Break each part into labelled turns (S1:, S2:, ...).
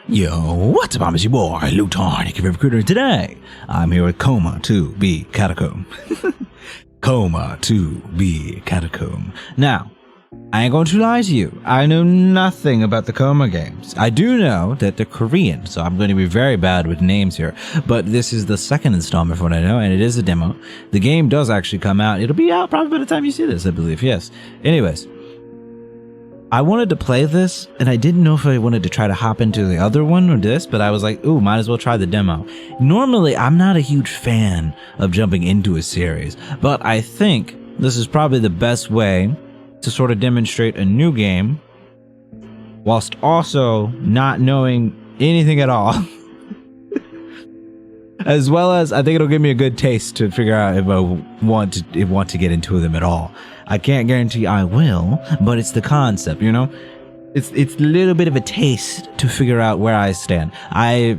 S1: Yo, what's up? I'm your boy, Luton, your recruiter. Today, I'm here with Coma to be Catacomb. Coma to be Catacomb. Now, I ain't going to lie to you. I know nothing about the Coma games. I do know that they're Korean, so I'm going to be very bad with names here. But this is the second installment from what I know, and it is a demo. The game does actually come out. It'll be out probably by the time you see this, I believe. Yes. Anyways. I wanted to play this, and I didn't know if I wanted to try to hop into the other one or this, but I was like, ooh, might as well try the demo. Normally, I'm not a huge fan of jumping into a series, but I think this is probably the best way to sort of demonstrate a new game whilst also not knowing anything at all. As well as, I think it'll give me a good taste to figure out if I want to get into them at all. I can't guarantee I will, but it's the concept, you know? It's a little bit of a taste to figure out where I stand.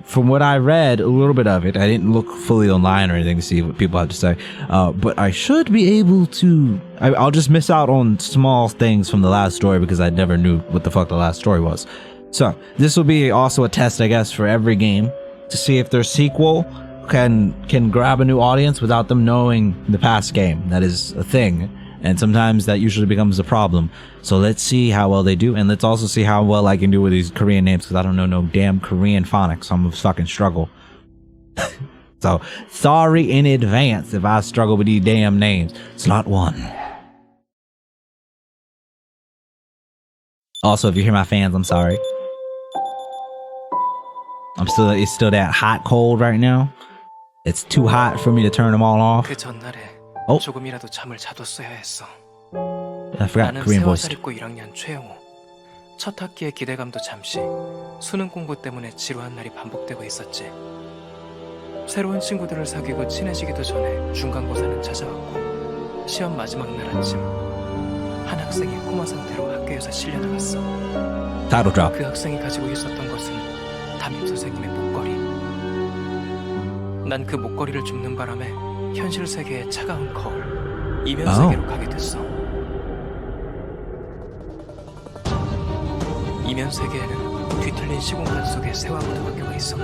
S1: From what I read, a little bit of it, I didn't look fully online or anything to see what people have to say, but I should be able to... I'll just miss out on small things from the last story because I never knew what the fuck the last story was. So, this will be also a test, I guess, for every game to see if their sequel can grab a new audience without them knowing the past game. That is a thing. And sometimes that usually becomes a problem. So let's see how well they do. And let's also see how well I can do with these Korean names. Because I don't know no damn Korean phonics. I'm a fucking struggle. So sorry in advance if I struggle with these damn names. Slot 1. Also, if you hear my fans, I'm sorry. It's still that hot cold right now. It's too hot for me to turn them all off. Oh.
S2: 조금이라도 잠을 자뒀어야 했어.
S1: I forgot Korean voice.
S2: 나는 1학년 최영호. 첫 학기의 기대감도 잠시, 수능 공부 때문에 지루한 날이 반복되고 있었지. 새로운 친구들을 사귀고 친해지기도 전에 중간고사는 찾아왔고, 시험 마지막 날 아침, 한 학생이 코마 상태로 학교에서 실려나갔어.
S1: Title drop.
S2: 그 학생이 가지고 있었던 것은 담임 선생님의 목걸이. 난 그 목걸이를 줍는 바람에 현실 세계의 차가운 거울, 이면 세계로 가게 됐어. 이면 세계에는 뒤틀린 시공간 속에 세화고등학교가 있었고,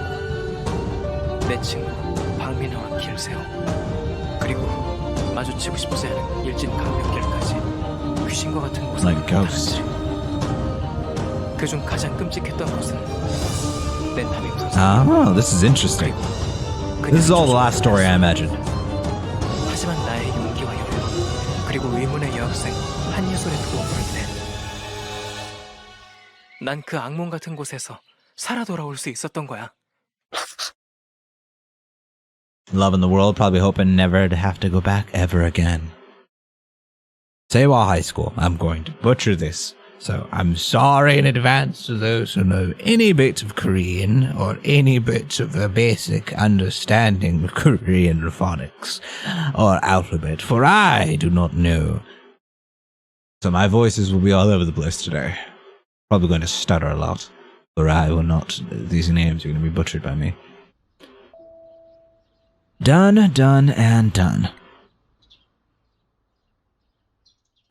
S2: 내 친구 박민아와 길세호, 그리고 마주치고 싶지 않은 일진 강변길까지 귀신과 같은 모습을 나타났지. 그중 가장 끔찍했던 것은 내 담임 선생님.
S1: Oh, this is interesting. This is all the last story I imagined.
S2: 하지만 나의 용기와 여유, 그리고 의문의 여학생 한예솔의 도움으로 인해 난 그 악몽 같은 곳에서 살아 돌아올 수 있었던 거야.
S1: Loving the world, probably hoping never to have to go back ever again. Seiwa High School. I'm going to butcher this. So I'm sorry in advance to those who know any bit of Korean or any bit of a basic understanding of Korean phonics or alphabet, for I do not know. So my voices will be all over the place today. Probably going to stutter a lot, or I will not. These names are going to be butchered by me. Done, done, and done.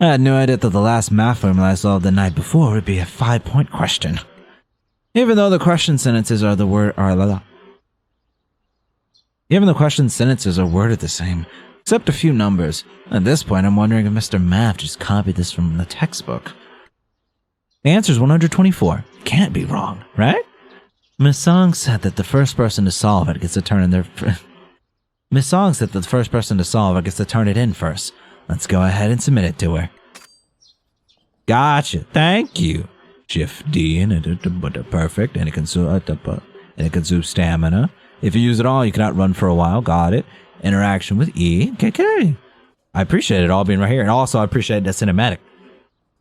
S1: I had no idea that the last math formula I solved the night before would be a 5-point question. Even though the question sentences are worded the same, except a few numbers. At this point, I'm wondering if Mr. Math just copied this from the textbook. The answer is 124. Can't be wrong, right? Miss Song said that the first person to solve it gets to turn in their... Miss Song said that the first person to solve it gets to turn it in first. Let's go ahead and submit it to her. Gotcha. Thank you. Shift D and it perfect. And it consumes stamina. If you use it all, you cannot run for a while. Got it. Interaction with E. Okay. I appreciate it all being right here. And also, I appreciate that cinematic.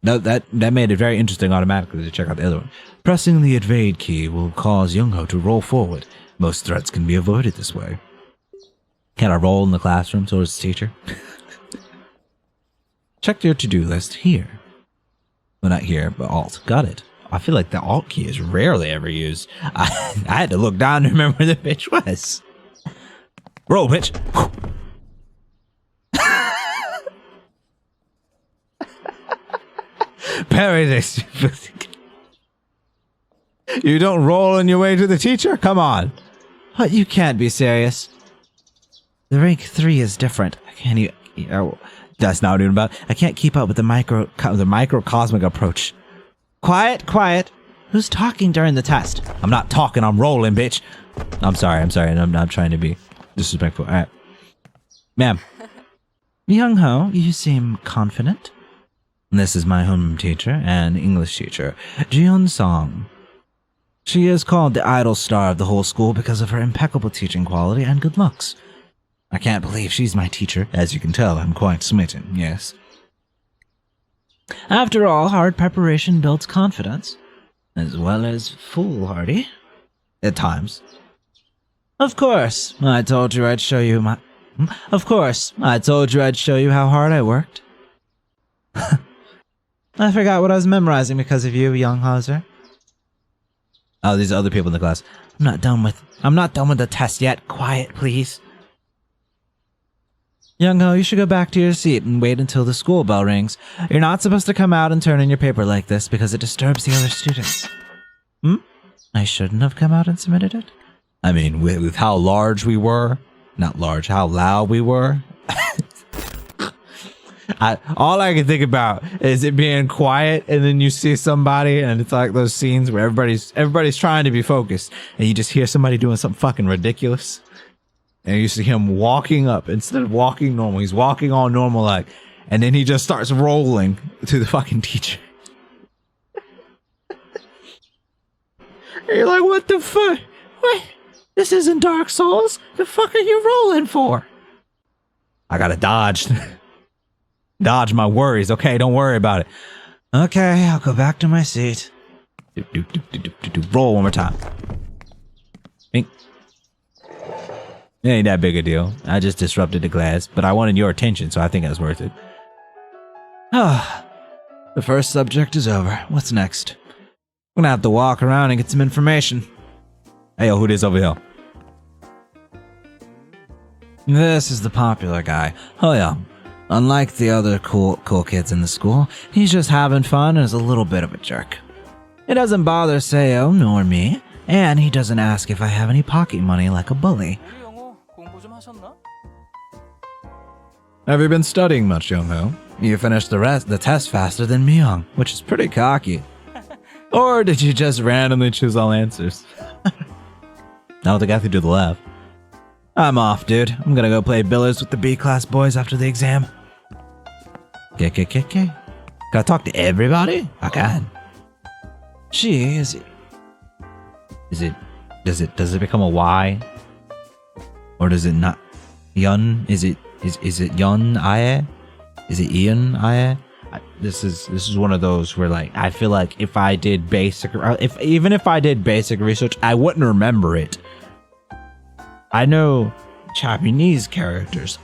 S1: That made it very interesting automatically to check out the other one. Pressing the evade key will cause Young-ho to roll forward. Most threats can be avoided this way. Can I roll in the classroom towards the teacher? Check your to-do list here. Well, not here, but Alt. Got it. I feel like the Alt key is rarely ever used. I had to look down to remember where the bitch was. Roll, bitch. Parry this. You don't roll on your way to the teacher? Come on. What, you can't be serious. The rank 3 is different. Can you... Oh, that's not what I'm about. I can't keep up with the microcosmic approach. Quiet, quiet. Who's talking during the test? I'm not talking, I'm rolling, bitch. I'm sorry. I'm not trying to be disrespectful. All right. Ma'am. Young Ho, you seem confident. This is my home teacher and English teacher, Jion Song. She is called the idol star of the whole school because of her impeccable teaching quality and good looks. I can't believe she's my teacher. As you can tell, I'm quite smitten, yes. After all, hard preparation builds confidence, as well as foolhardy. At times. Of course, I told you I'd show you how hard I worked. I forgot what I was memorizing because of you, young Hauser. Oh, these are other people in the class. I'm not done with the test yet. Quiet, please. Young Ho, you should go back to your seat and wait until the school bell rings. You're not supposed to come out and turn in your paper like this because it disturbs the other students. I shouldn't have come out and submitted it? I mean, with how large we were. Not large, how loud we were. All I can think about is it being quiet and then you see somebody and it's like those scenes where everybody's trying to be focused and you just hear somebody doing something fucking ridiculous. And you see him walking up instead of walking normal. He's walking all normal like, and then he just starts rolling to the fucking teacher. And you're like, what the fuck? What? This isn't Dark Souls. The fuck are you rolling for? I gotta dodge. Dodge my worries. Okay, don't worry about it. Okay, I'll go back to my seat. Roll one more time. Bink. It ain't that big a deal. I just disrupted the class, but I wanted your attention, so I think it was worth it. Ah, the first subject is over. What's next? I'm gonna have to walk around and get some information. Hey, yo, who this over here? This is the popular guy. Oh yeah. Unlike the other cool kids in the school, he's just having fun and is a little bit of a jerk. It doesn't bother Seo nor me, and he doesn't ask if I have any pocket money like a bully. Have you been studying much, Young-ho? You finished the test faster than Myung, which is pretty cocky. Or did you just randomly choose all answers? I don't think I have to do the laugh. I'm off, dude. I'm gonna go play billiards with the B-class boys after the exam. Okay. Can I talk to everybody? I can. Does it become a Y? Or does it not? Yun? Is it Yun Aye? Is it Ian Aye? This is one of those where like I feel like if I did basic research, I wouldn't remember it. I know Japanese characters.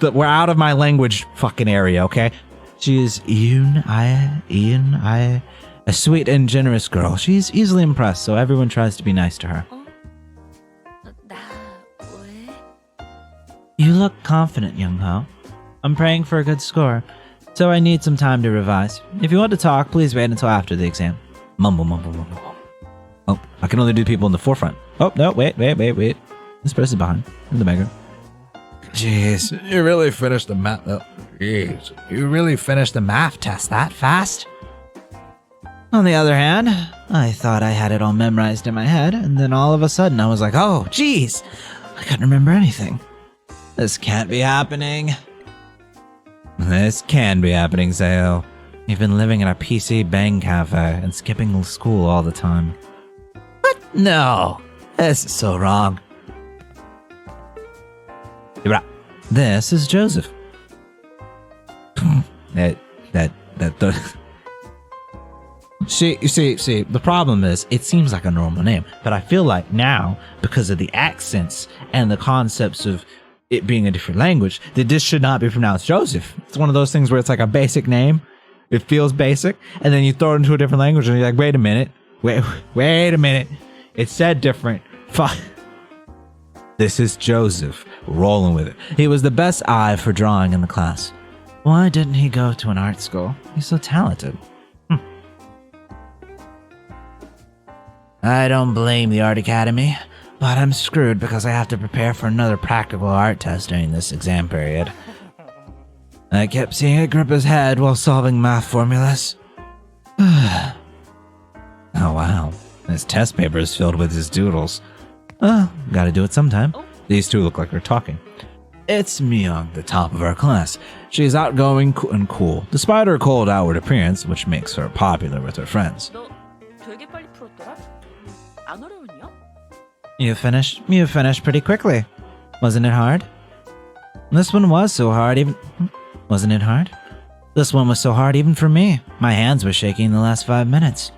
S1: We're out of my language fucking area, okay? She is Ian Aye, a sweet and generous girl. She's easily impressed, so everyone tries to be nice to her. You look confident, Young-ho. I'm praying for a good score, so I need some time to revise. If you want to talk, please wait until after the exam. Mumble. Oh, I can only do people in the forefront. Oh, no, wait. This person's behind, in the background. Jeez, you really finished the math. Oh, jeez, you really finished the math test that fast? On the other hand, I thought I had it all memorized in my head, and then all of a sudden I was like, oh, jeez, I couldn't remember anything. This can't be happening. This can be happening, Seo. You've been living in a PC bang cafe and skipping school all the time. What? No, this is so wrong. This is Joseph. See, the problem is, it seems like a normal name, but I feel like now, because of the accents and the concepts of it being a different language, that this should not be pronounced Joseph. It's one of those things where it's like a basic name. It feels basic, and then you throw it into a different language, and you're like, wait a minute. It said different. Fuck. This is Joseph, rolling with it. He was the best eye for drawing in the class. Why didn't he go to an art school? He's so talented. I don't blame the Art Academy, but I'm screwed because I have to prepare for another practical art test during this exam period. I kept seeing it grip his head while solving math formulas. Oh wow, his test paper is filled with his doodles. Gotta do it sometime. These two look like they're talking. It's Myung, the top of our class. She's outgoing and cool, despite her cold outward appearance, which makes her popular with her friends.
S3: 너 되게 빨리 풀었더라? 안 어려웠냐?
S1: You finished pretty quickly. Wasn't it hard? This one was so hard even... Wasn't it hard? This one was so hard even for me. My hands were shaking the last 5 minutes.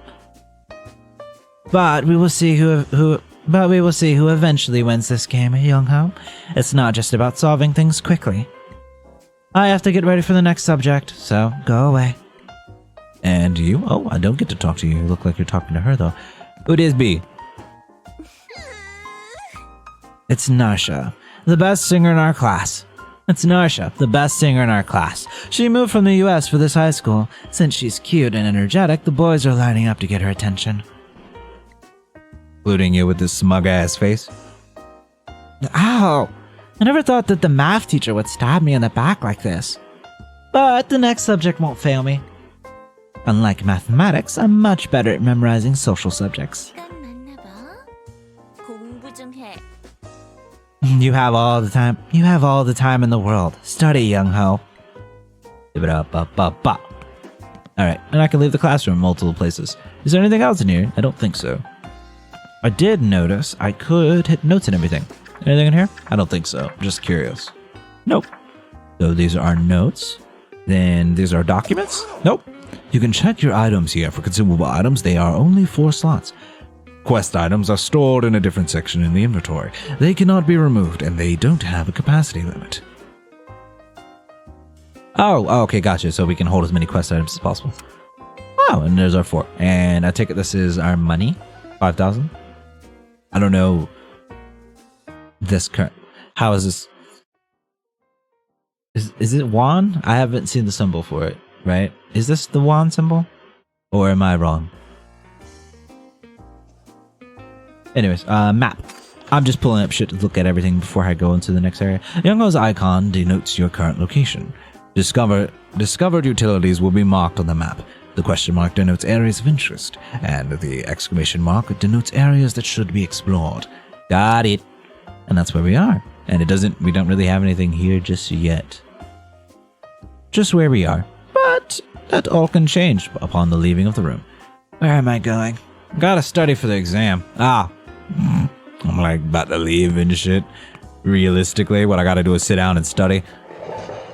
S1: But we will see who eventually wins this game, Young-ho. It's not just about solving things quickly. I have to get ready for the next subject, so go away. And you? Oh, I don't get to talk to you. You look like you're talking to her, though. Who is B? It's Narsha, the best singer in our class. She moved from the US for this high school. Since she's cute and energetic, the boys are lining up to get her attention. Including you with this smug-ass face. Ow! I never thought that the math teacher would stab me in the back like this. But the next subject won't fail me. Unlike mathematics, I'm much better at memorizing social subjects.
S3: 시간 많나 봐. 공부 좀 해.
S1: You have all the time in the world. Study, Young-ho. Give it up. Alright, and I can leave the classroom multiple places. Is there anything else in here? I don't think so. I did notice I could hit notes and everything. Anything in here? I don't think so. Just curious. Nope. So these are our notes. Then these are our documents? Nope. You can check your items here. For consumable items, they are only 4 slots. Quest items are stored in a different section in the inventory. They cannot be removed, and they don't have a capacity limit. Oh, okay, gotcha. So we can hold as many quest items as possible. Oh, and there's our 4. And I take it this is our money. 5,000. I don't know. This current. How is this? Is it won? I haven't seen the symbol for it, right? Is this the won symbol? Or am I wrong? Anyways, map. I'm just pulling up shit to look at everything before I go into the next area. Young-ho's icon denotes your current location. Discovered utilities will be marked on the map. The question mark denotes areas of interest, and the exclamation mark denotes areas that should be explored. Got it. And that's where we are. And we don't really have anything here just yet. Just where we are. But that all can change upon the leaving of the room. Where am I going? Gotta study for the exam. I'm like about to leave and shit. Realistically, what I gotta do is sit down and study.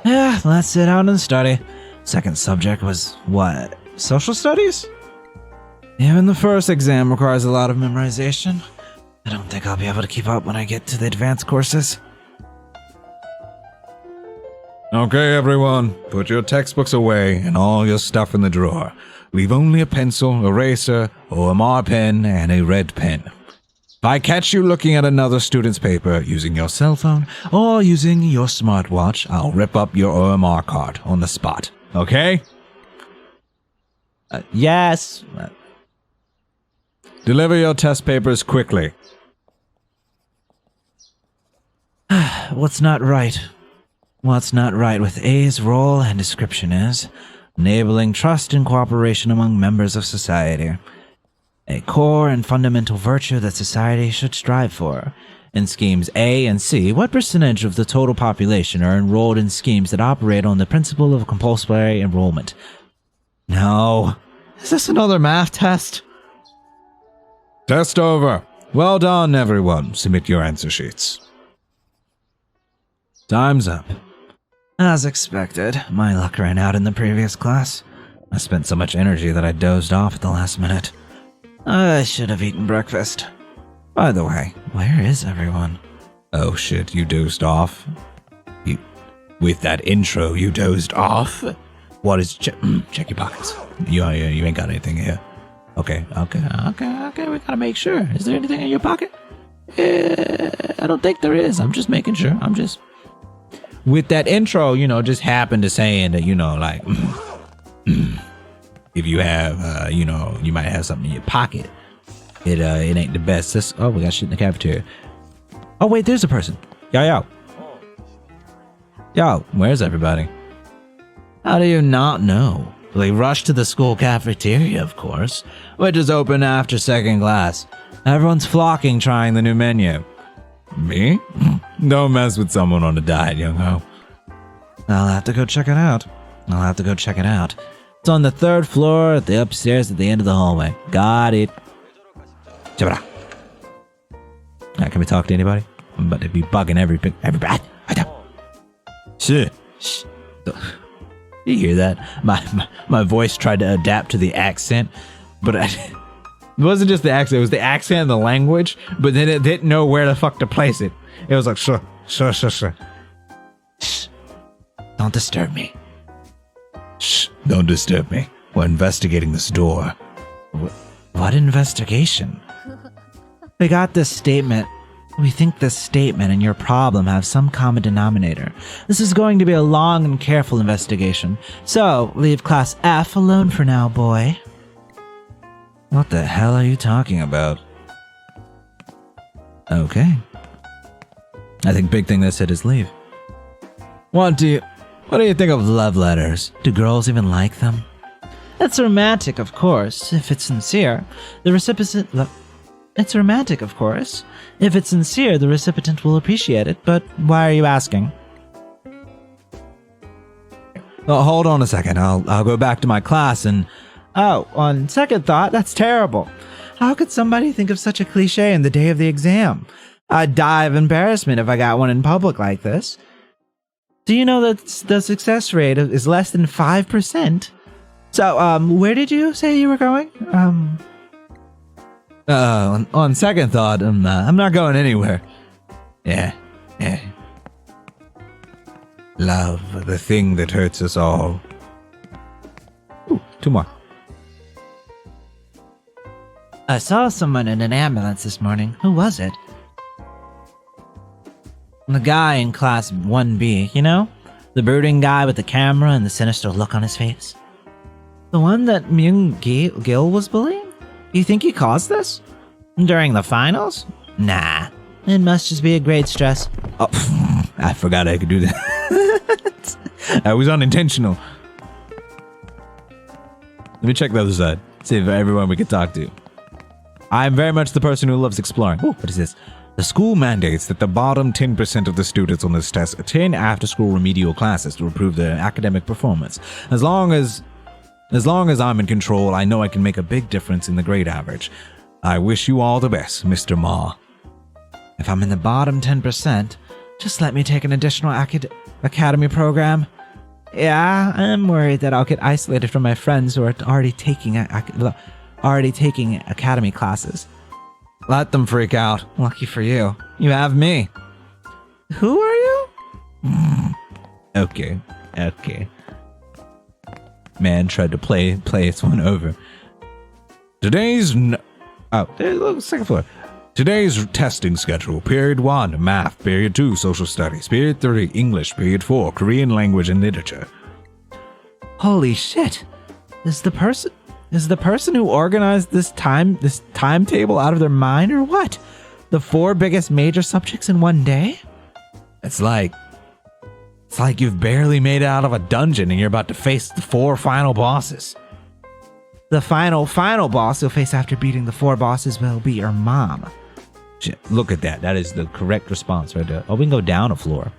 S1: Yeah, let's sit down and study. Second subject was what? Social studies? Even the first exam requires a lot of memorization. I don't think I'll be able to keep up when I get to the advanced courses. Okay, everyone, put your textbooks away and all your stuff in the drawer. Leave only a pencil, eraser, OMR pen, and a red pen. If I catch you looking at another student's paper using your cell phone or using your smartwatch, I'll rip up your OMR card on the spot. Okay? Yes. Deliver your test papers quickly. What's not right? What's not right with A's role and description is enabling trust and cooperation among members of society. A core and fundamental virtue that society should strive for. In schemes A and C, what percentage of the total population are enrolled in schemes that operate on the principle of compulsory enrollment? No. Is this another math test? Test over. Well done, everyone. Submit your answer sheets. Time's up. As expected, my luck ran out in the previous class. I spent so much energy that I dozed off at the last minute. I should have eaten breakfast. By the way, where is everyone? Oh shit, you dozed off? With that intro, you dozed off? What is... check your pockets. You ain't got anything here. Okay, we gotta make sure. Is there anything in your pocket? I don't think there is. I'm just making sure. With that intro, just happened to saying that, like... if you have, you might have something in your pocket. It ain't the best. Oh, we got shit in the cafeteria. Oh wait, there's a person. Yo. Yo, where's everybody? How do you not know? We rushed to the school cafeteria, of course, which is open after second class. Everyone's flocking trying the new menu. Me? Don't mess with someone on a diet, young-ho. I'll have to go check it out. It's on the 3rd floor at the upstairs at the end of the hallway. Got it. Now, can we talk to anybody? I'm about to be bugging everybody. Shh. You hear that? My voice tried to adapt to the accent, but it wasn't just the accent. It was the accent and the language, but then it didn't know where the fuck to place it. It was like, sure. Shh. Don't disturb me. Shh. Don't disturb me. We're investigating this door. What investigation? We got this statement. We think this statement and your problem have some common denominator. This is going to be a long and careful investigation. So, leave class F alone for now, boy. What the hell are you talking about? Okay. I think big thing they said is leave. What do you think of love letters? Do girls even like them? It's romantic, of course, if it's sincere. It's romantic, of course. If it's sincere, the recipient will appreciate it, but why are you asking? Well, hold on a second. I'll go back to my class and... Oh, on second thought, that's terrible. How could somebody think of such a cliche in the day of the exam? I'd die of embarrassment if I got one in public like this. Do you know that the success rate is less than 5%? So, where did you say you were going? On second thought, I'm not going anywhere. Yeah. Love, the thing that hurts us all. Ooh, 2 more. I saw someone in an ambulance this morning. Who was it? The guy in class 1B, you know? The brooding guy with the camera and the sinister look on his face. The one that Myung Gil was bullying? You think he caused this? During the finals? Nah. It must just be a grade stress. Oh, I forgot I could do that. That was unintentional. Let me check the other side. See if everyone we can talk to. I'm very much the person who loves exploring. Ooh, what is this? The school mandates that the bottom 10% of the students on this test attend after-school remedial classes to improve their academic performance. As long as I'm in control, I know I can make a big difference in the grade average. I wish you all the best, Mr. Ma. If I'm in the bottom 10%, just let me take an additional academy program. Yeah, I'm worried that I'll get isolated from my friends who are already taking academy classes. Let them freak out. Lucky for you. You have me. Who are you? Okay. Man tried to play this one over. Second floor. Today's testing schedule. Period 1, Math. Period 2, Social Studies. Period 3, English. Period 4, Korean Language and Literature. Holy shit. Is the person who organized this timetable out of their mind or what? The 4 biggest major subjects in one day? It's like you've barely made it out of a dungeon and you're about to face the 4 final bosses. The final boss you'll face after beating the 4 bosses will be your mom. Shit, look at that. That is the correct response right there. Oh, we can go down a floor.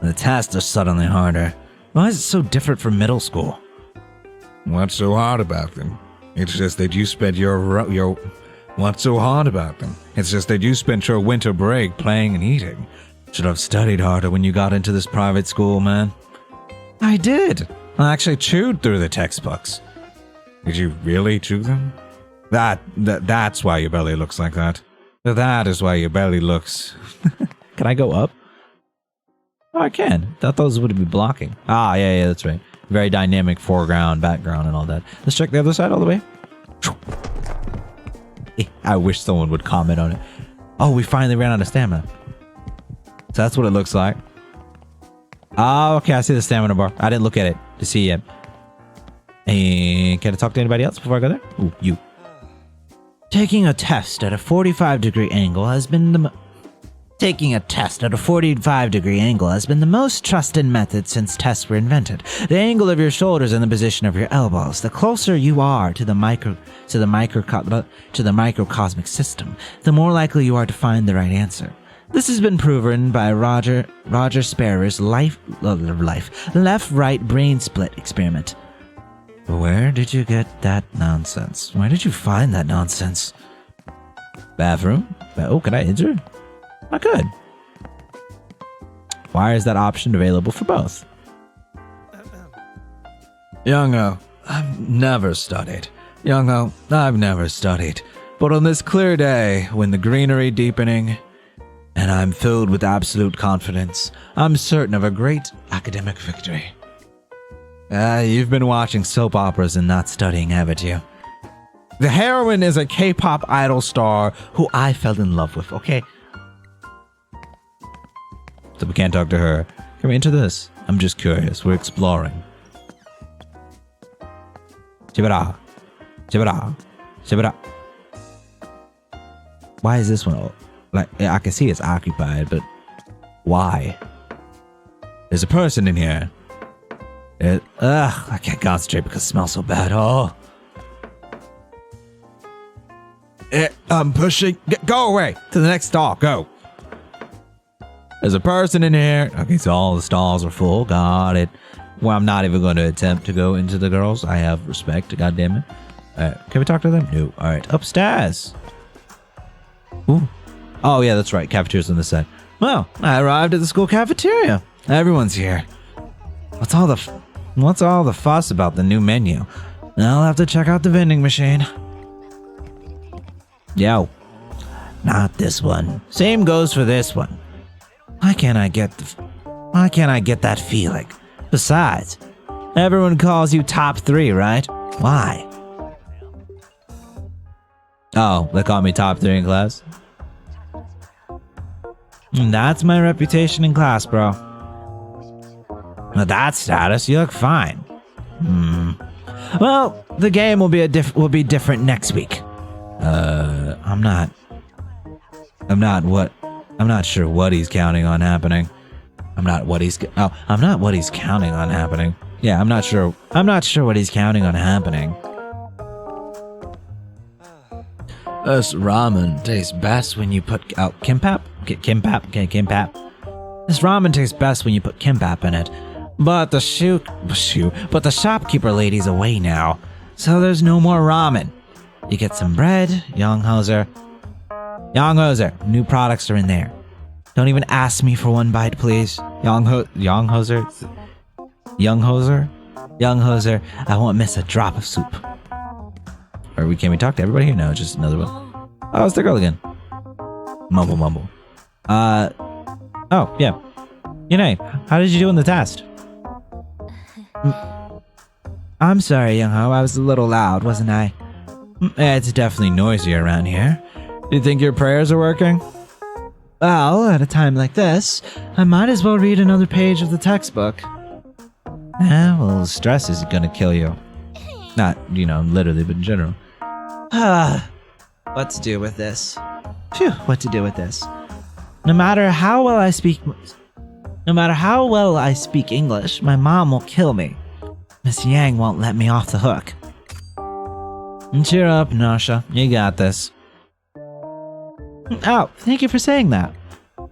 S1: The tests are suddenly harder. Why is it so different from middle school? What's so hard about them? It's just that you spent your What's so hard about them? It's just that you spent your winter break playing and eating. Should have studied harder when you got into this private school, man. I did. I actually chewed through the textbooks. Did you really chew them? That's why your belly looks like that. That is why your belly looks... Can I go up? Oh, I can. Thought those would be blocking. Ah, yeah, that's right. Very dynamic foreground, background, and all that. Let's check the other side all the way. I wish someone would comment on it. Oh, we finally ran out of stamina. So that's what it looks like. Oh, okay, I see the stamina bar. I didn't look at it to see it. And can I talk to anybody else before I go there? Ooh, you. Taking a test at a 45-degree angle has been the most trusted method since tests were invented. The angle of your shoulders and the position of your elbows. The closer you are to the microcosmic system, the more likely you are to find the right answer. This has been proven by Roger Sparrow's left-right brain split experiment. Where did you get that nonsense? Where did you find that nonsense? Bathroom? Oh, can I enter? I could. Why is that option available for both? Young-O, I've never studied. Young-O, I've never studied. But on this clear day, when the greenery deepening, and I'm filled with absolute confidence, I'm certain of a great academic victory. You've been watching soap operas and not studying, haven't you? The heroine is a K-pop idol star who I fell in love with, okay? So we can't talk to her. Can we enter this? I'm just curious. We're exploring. Chibara. Chibara. Chibara. Why is this one? Like, I can see it's occupied, but why? There's a person in here. I can't concentrate because it smells so bad. Oh. I'm pushing. Go away to the next stall. Go. There's a person in here. Okay, so all the stalls are full. Got it. Well, I'm not even going to attempt to go into the girls. I have respect. God damn it. Can we talk to them? No. All right. Upstairs. Ooh. Oh, yeah, that's right. Cafeteria's on the side. Well, I arrived at the school cafeteria. Everyone's here. What's all the fuss about the new menu? I'll have to check out the vending machine. Yo. Not this one. Same goes for this one. Why can't I get that feeling? Besides, everyone calls you top 3, right? Why? Oh, they call me top 3 in class? That's my reputation in class, bro. With that status, you look fine. Well, the game will be different next week. I'm not sure what he's counting on happening. I'm not what he's counting on happening. Yeah, I'm not sure what he's counting on happening. This ramen tastes best when you put kimbap. Kimbap. This ramen tastes best when you put kimbap in it. But the shopkeeper lady's away now, so there's no more ramen. You get some bread, Young Hoser. New products are in there. Don't even ask me for one bite, please. Young Hoser. I won't miss a drop of soup. Can we talk to everybody here? No, just another one. Oh, it's the girl again. Mumble. Oh, yeah. How did you do in the test? I'm sorry, Young Ho. I was a little loud, wasn't I? It's definitely noisy around here. Do you think your prayers are working? Well, at a time like this, I might as well read another page of the textbook. Well, stress is gonna kill you. Not, literally, but in general. What to do with this? Phew, what to do with this? No matter how well I speak English, my mom will kill me. Miss Yang won't let me off the hook. Cheer up, Nasha. You got this. Oh, thank you for saying that.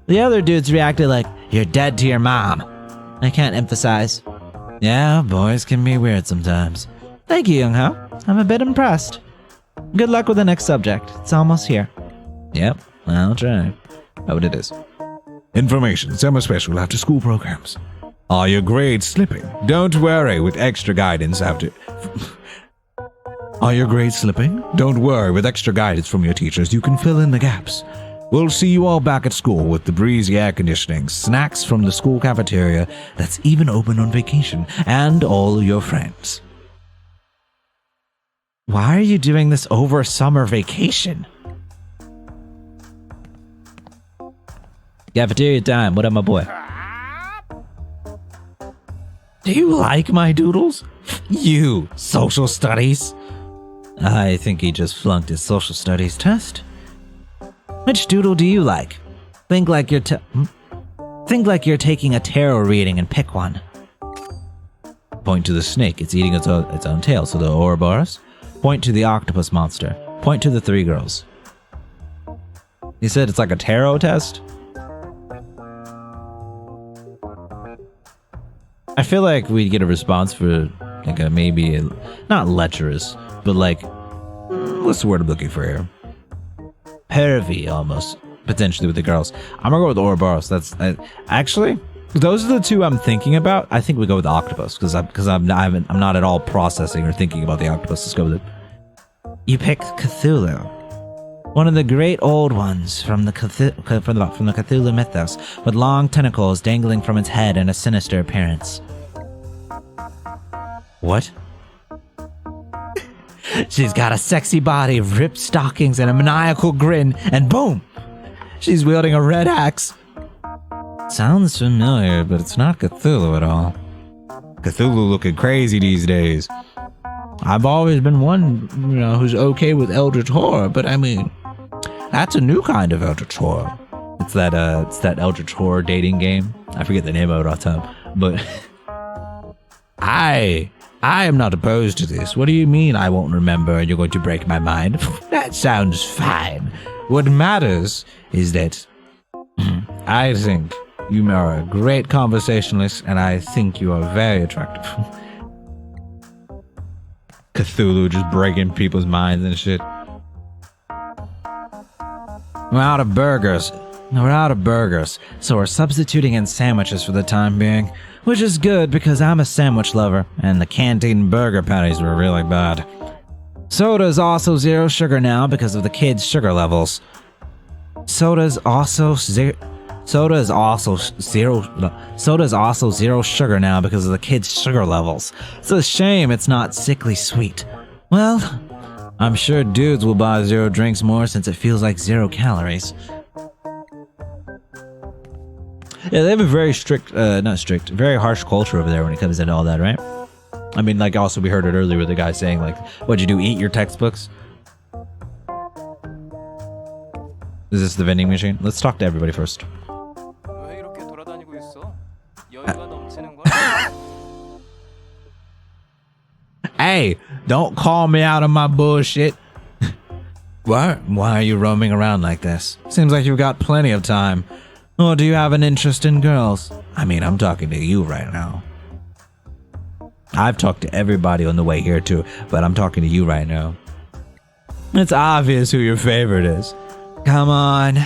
S1: The other dudes reacted like, you're dead to your mom. I can't emphasize. Yeah, boys can be weird sometimes. Thank you, Young Ho. I'm a bit impressed. Good luck with the next subject. It's almost here. Yep, I'll try. Oh, it is. Information, summer special after school programs. Are your grades slipping? Don't worry, with extra guidance after... Are your grades slipping? Don't worry, with extra guidance from your teachers, you can fill in the gaps. We'll see you all back at school with the breezy air conditioning, snacks from the school cafeteria that's even open on vacation, and all your friends. Why are you doing this over summer vacation? Cafeteria time. What up, my boy? Do you like my doodles? You, social studies? I think he just flunked his social studies test. Which doodle do you like? Think like you're taking a tarot reading and pick one. Point to the snake. It's eating its own tail. So the Ouroboros. Point to the octopus monster. Point to the 3 girls. He said it's like a tarot test? I feel like we'd get a response for like a maybe not lecherous, but like what's the word I'm looking for here? Pervy almost, potentially with the girls. I'm gonna go with Ouroboros. That's actually those are the 2 I'm thinking about. I think we go with the octopus because I'm not at all processing or thinking about the octopus. Let's go with it. You pick Cthulhu. One of the great old ones from the Cthulhu mythos, with long tentacles dangling from its head and a sinister appearance. What? She's got a sexy body, ripped stockings, and a maniacal grin, and boom! She's wielding a red axe. Sounds familiar, but it's not Cthulhu at all. Cthulhu looking crazy these days. I've always been one, who's okay with eldritch horror, but I mean, that's a new kind of eldritch horror. It's that eldritch horror dating game. I forget the name of it off the top, but I am not opposed to this. What do you mean I won't remember and you're going to break my mind? That sounds fine. What matters is that I think you are a great conversationalist and I think you are very attractive. Cthulhu just breaking people's minds and shit. We're out of burgers, so we're substituting in sandwiches for the time being, which is good because I'm a sandwich lover, and the canteen burger patties were really bad. Soda is also 0 sugar now because of the kids' sugar levels. Soda is also 0 sugar now because of the kids' sugar levels. It's a shame it's not sickly sweet. Well, I'm sure dudes will buy 0 drinks more since it feels like 0 calories. Yeah, they have a very very harsh culture over there when it comes into all that, right? I mean, like, also we heard it earlier with the guy saying, like, what'd you do, eat your textbooks? Is this the vending machine? Let's talk to everybody first.
S2: 왜 이렇게 돌아다니고 있어? 여유가 넘치는 거야?
S1: Hey, don't call me out on my bullshit. Why are you roaming around like this? Seems like you've got plenty of time. Or do you have an interest in girls? I mean, I'm talking to you right now. I've talked to everybody on the way here too, but I'm talking to you right now. It's obvious who your favorite is. Come on,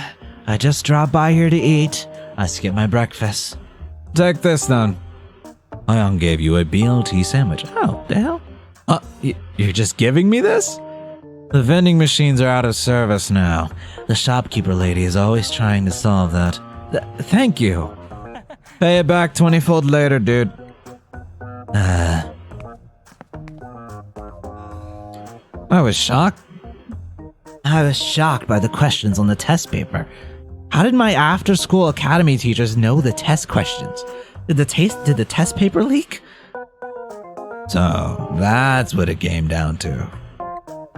S1: I just dropped by here to eat. I skipped my breakfast. Take this then. Ion gave you a BLT sandwich. Oh, the hell? You're just giving me this? The vending machines are out of service now. The shopkeeper lady is always trying to solve that. Thank you. Pay it back 20-fold later, dude. I was shocked by the questions on the test paper. How did my after-school academy teachers know the test questions? Did the test paper leak? So, that's what it came down to.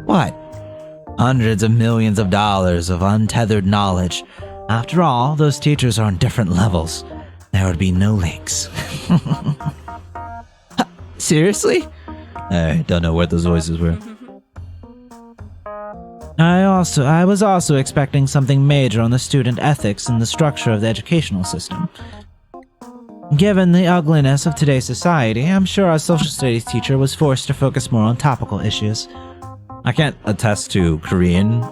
S1: What? Hundreds of millions of dollars of untethered knowledge. After all, those teachers are on different levels. There would be no leaks. Seriously? I don't know what those voices were. I was also expecting something major on the student ethics and the structure of the educational system. Given the ugliness of today's society, I'm sure our social studies teacher was forced to focus more on topical issues. I can't attest to Korean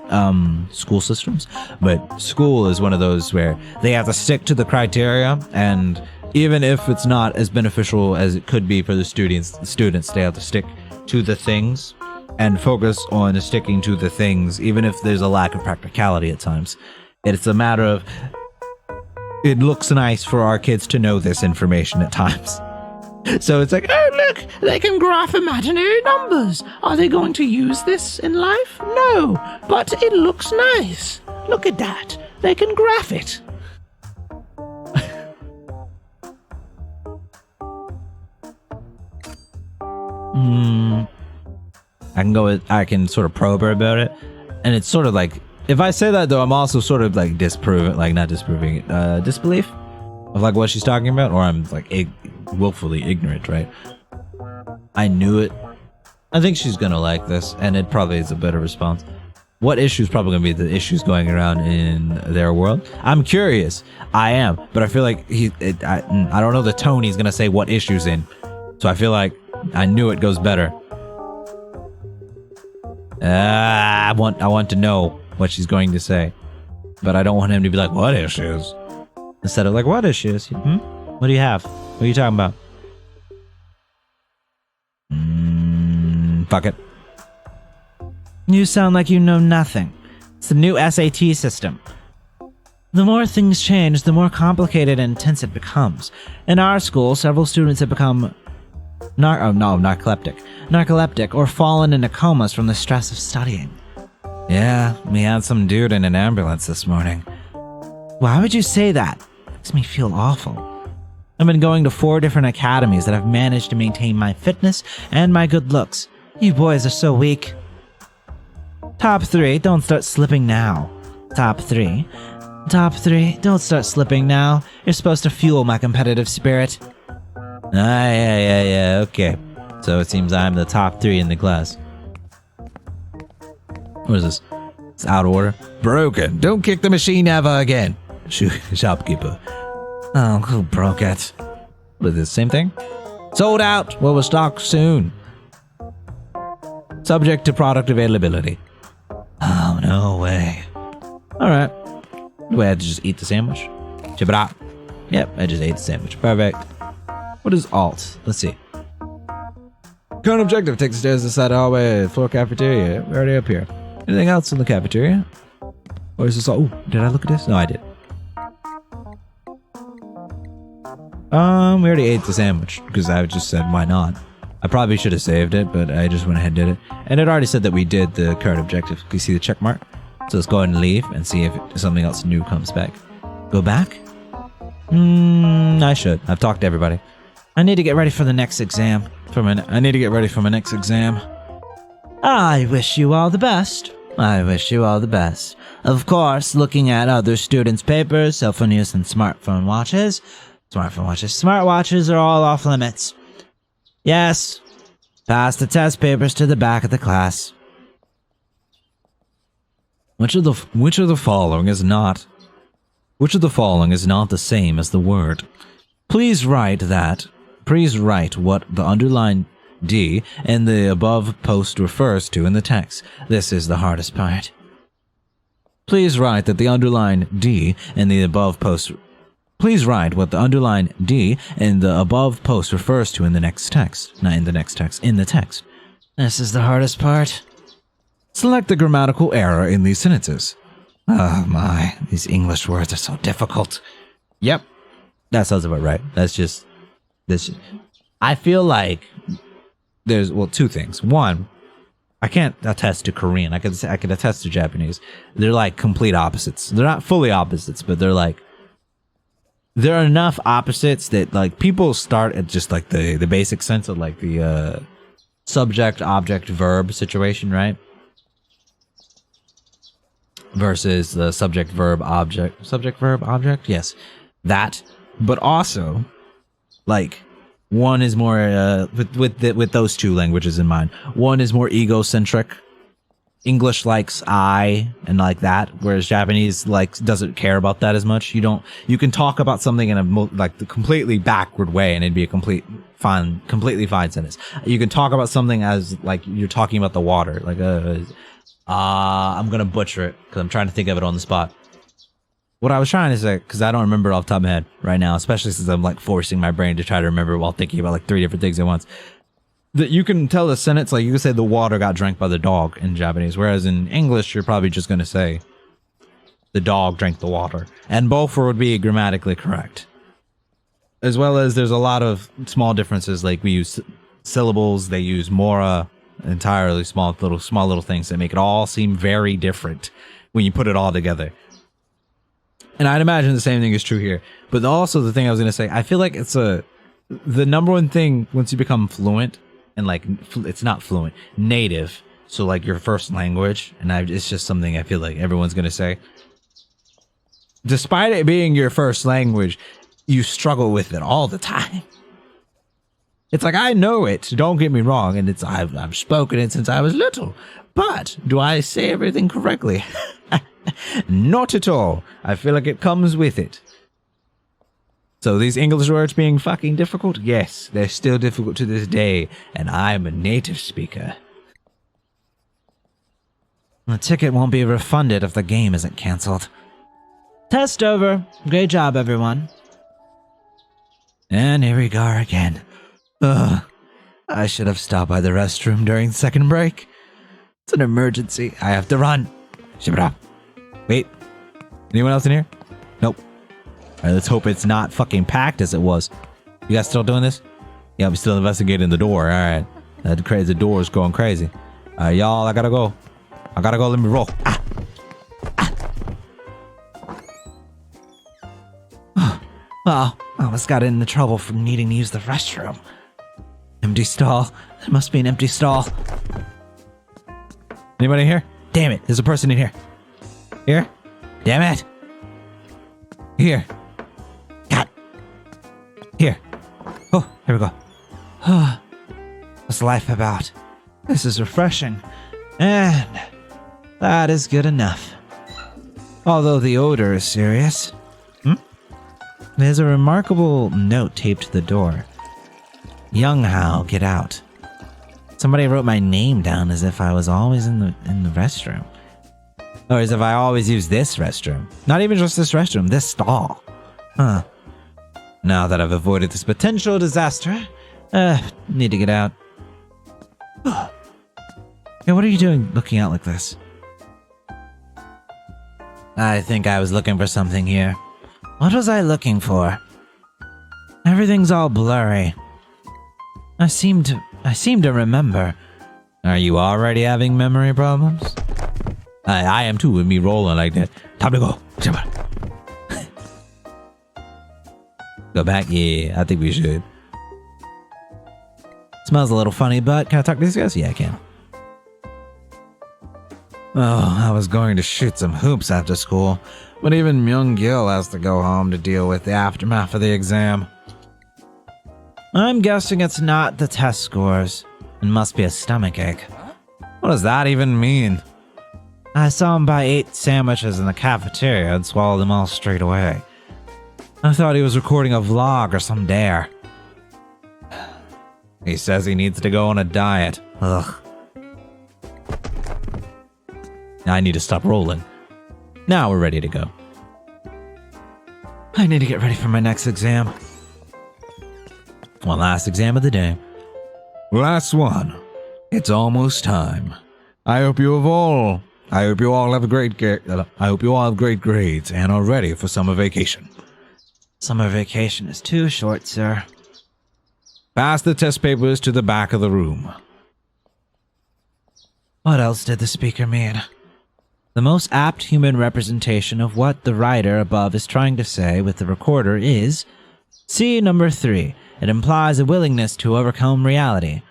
S1: school systems, but school is one of those where they have to stick to the criteria, and even if it's not as beneficial as it could be for the students, they have to stick to the things and focus on sticking to the things, even if there's a lack of practicality at times. It's a matter of, it looks nice for our kids to know this information at times. So it's like, oh look, they can graph imaginary numbers. Are they going to use this in life? No, but it looks nice. Look at that. They can graph it. I can sort of probe her about it. And it's sort of like, if I say that though, I'm also sort of like disbelief of like what she's talking about, or I'm like willfully ignorant, right? I knew it. I think she's gonna like this, and it probably is a better response. What issues probably gonna be the issues going around in their world? I'm curious. I am, but I feel like I don't know the tone he's gonna say what issues in, so I feel like I knew it goes better. I want to know what she's going to say, but I don't want him to be like, what issues? Instead of like, what issues? What do you have? What are you talking about? Fuck it. You sound like you know nothing. It's the new SAT system. The more things change, the more complicated and intense it becomes. In our school, several students have become narcoleptic or fallen into comas from the stress of studying. Yeah, we had some dude in an ambulance this morning. Why would you say that? Makes me feel awful. I've been going to 4 different academies that have managed to maintain my fitness and my good looks. You boys are so weak. Top 3, don't start slipping now. Top 3, don't start slipping now. You're supposed to fuel my competitive spirit. Yeah, okay. So it seems I'm the top 3 in the class. What is this? It's out of order. Broken. Don't kick the machine ever again. Shopkeeper. Oh, who broke it? What is this? Same thing? Sold out. Will stock soon. Subject to product availability. Oh, no way. Alright. Do I have to just eat the sandwich? Chip it out. Yep, I just ate the sandwich. Perfect. What is alt? Let's see. Current objective. Take the stairs to the side hallway. Floor cafeteria. We're already up here. Anything else in the cafeteria? Or is this all? Ooh, did I look at this? No, I did. We already ate the sandwich because I just said why not. I probably should have saved it, but I just went ahead and did it. And it already said that we did the current objective. You see the check mark? So let's go ahead and leave and see if something else new comes back. Go back? I should. I've talked to everybody. I need to get ready for the next exam. I need to get ready for my next exam. I wish you all the best. I wish you all the best. Of course, looking at other students' papers, cell phone use, and smartphone watches. Smartwatches are all off limits. Yes. Pass the test papers to the back of the class. Which of the following is not the same as the word? Please write what the underlined D in the above post refers to in the text. This is the hardest part. Please write that the underlined D in the above post. Please write what the underlined D in the above post refers to in the next text. Not in the next text, in the text. This is the hardest part. Select the grammatical error in these sentences. Oh my, these English words are so difficult. Yep, that sounds about right. This. I feel like there's, well, 2 things. One, I can't attest to Korean. I could attest to Japanese. They're like complete opposites. They're not fully opposites, but they're like, there are enough opposites that like people start at just like the basic sense of like the subject, object, verb situation, right? Versus the subject, verb, object. Subject, verb, object? Yes. That. But also, like, one is more, with those 2 languages in mind, one is more egocentric. English likes I and like that, whereas Japanese doesn't care about that as much. You can talk about something in the completely backward way and it'd be a completely fine sentence. You can talk about something as like you're talking about the water, like I'm gonna butcher it because I'm trying to think of it on the spot. What I was trying to say, because I don't remember it off the top of my head right now, especially since I'm like forcing my brain to try to remember while thinking about like 3 different things at once. That you can tell the sentence, like you can say the water got drank by the dog in Japanese, whereas in English you're probably just going to say the dog drank the water, and both would be grammatically correct. As well as there's a lot of small differences, like we use syllables, they use mora, entirely small little things that make it all seem very different when you put it all together. And I'd imagine the same thing is true here. But also the thing I was going to say, I feel like it's the number one thing once you become fluent, and like it's not fluent, native, So like your first language, and it's just something I feel like everyone's gonna say. Despite it being your first language, you struggle with it all the time. It's like, I know it, don't get me wrong, and I've spoken it since I was little. But do I say everything correctly? Not at all. I feel like it comes with it. So these English words being fucking difficult? Yes, they're still difficult to this day, and I'm a native speaker. The ticket won't be refunded if the game isn't cancelled. Test over. Great job, everyone. And here we go again. Ugh. I should have stopped by the restroom during second break. It's an emergency. I have to run. Shibra. Wait. Anyone else in here? Nope. Alright, let's hope it's not fucking packed as it was. You guys still doing this? Yeah, I'm still investigating the door. Alright. The door is going crazy. Alright, y'all, I gotta go. Let me roll. Ah. Oh, I almost got into trouble for needing to use the restroom. Empty stall. There must be an empty stall. Anybody here? Damn it, there's a person in here. Here? Damn it. Here. God. Here. Oh, here we go. What's life about? This is refreshing. And that is good enough. Although the odor is serious. There's a remarkable note taped to the door. Young Hao, get out. Somebody wrote my name down as if I was always in the restroom. Or as if I always use this restroom. Not even just this restroom, this stall. Huh. Now that I've avoided this potential disaster, need to get out. Hey, what are you doing looking out like this? I think I was looking for something here. What was I looking for? Everything's all blurry. I seem to remember. Are you already having memory problems? I am too, with me rolling like that. Time to go. Go back? Yeah, I think we should. Smells a little funny, but can I talk to these guys? Yeah, I can. Oh, I was going to shoot some hoops after school, but even Myung-gil has to go home to deal with the aftermath of the exam. I'm guessing it's not the test scores. It must be a stomachache. What does that even mean? I saw him buy 8 sandwiches in the cafeteria and swallow them all straight away. I thought he was recording a vlog or some dare. He says he needs to go on a diet. Ugh. I need to stop rolling. Now we're ready to go. I need to get ready for my next exam. One last exam of the day. Last one. It's almost time. I hope you all have great grades and are ready for summer vacation. Summer vacation is too short, sir. Pass the test papers to the back of the room. What else did the speaker mean? The most apt human representation of what the writer above is trying to say with the recorder is C number 3. It implies a willingness to overcome reality.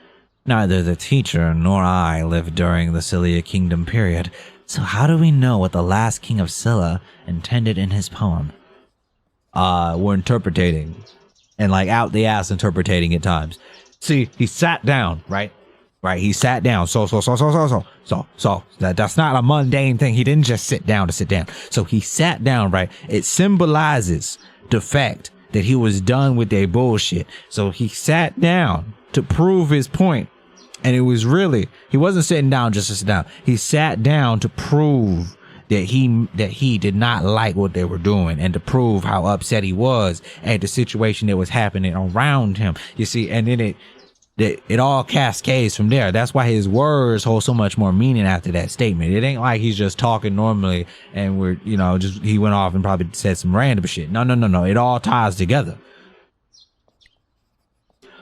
S1: Neither the teacher nor I lived during the Scylla Kingdom period, so how do we know what the last king of Scylla intended in his poem? We're interpreting. And like out the ass interpreting at times. See, he sat down, right? Right, he sat down. So. That's not a mundane thing. He didn't just sit down to sit down. So he sat down, right? It symbolizes the fact that he was done with their bullshit. So he sat down to prove his point. And it was really, he wasn't sitting down just to sit down. He sat down to prove that he did not like what they were doing and to prove how upset he was at the situation that was happening around him. You see, and then it all cascades from there. That's why his words hold so much more meaning after that statement. It ain't like he's just talking normally and he went off and probably said some random shit. No. It all ties together.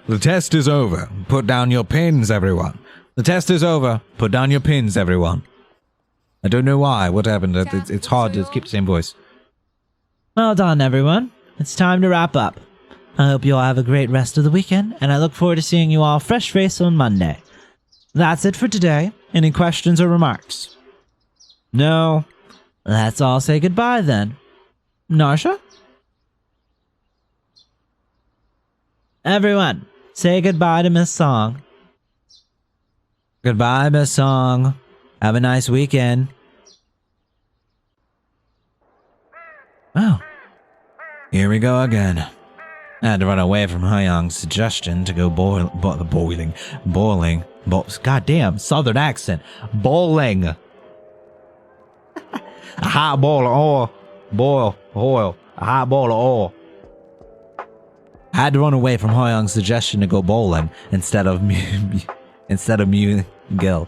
S1: The test is over. Put down your pins, everyone. The test is over. Put down your pins, everyone. I don't know why. What happened? It's hard to keep the same voice. Well done, everyone. It's time to wrap up. I hope you all have a great rest of the weekend, and I look forward to seeing you all fresh-faced on Monday. That's it for today, Any questions or remarks? No? Let's all say goodbye then. Narsha? Everyone, say goodbye to Miss Song. Goodbye, Miss Song. Have a nice weekend. Oh. Here we go again. I had to run away from Hyung's suggestion to go bowling. Goddamn, southern accent. Bowling. A hot bowl of oil. A hot bowl of oil. I had to run away from Hyung's suggestion to go bowling instead of Gil.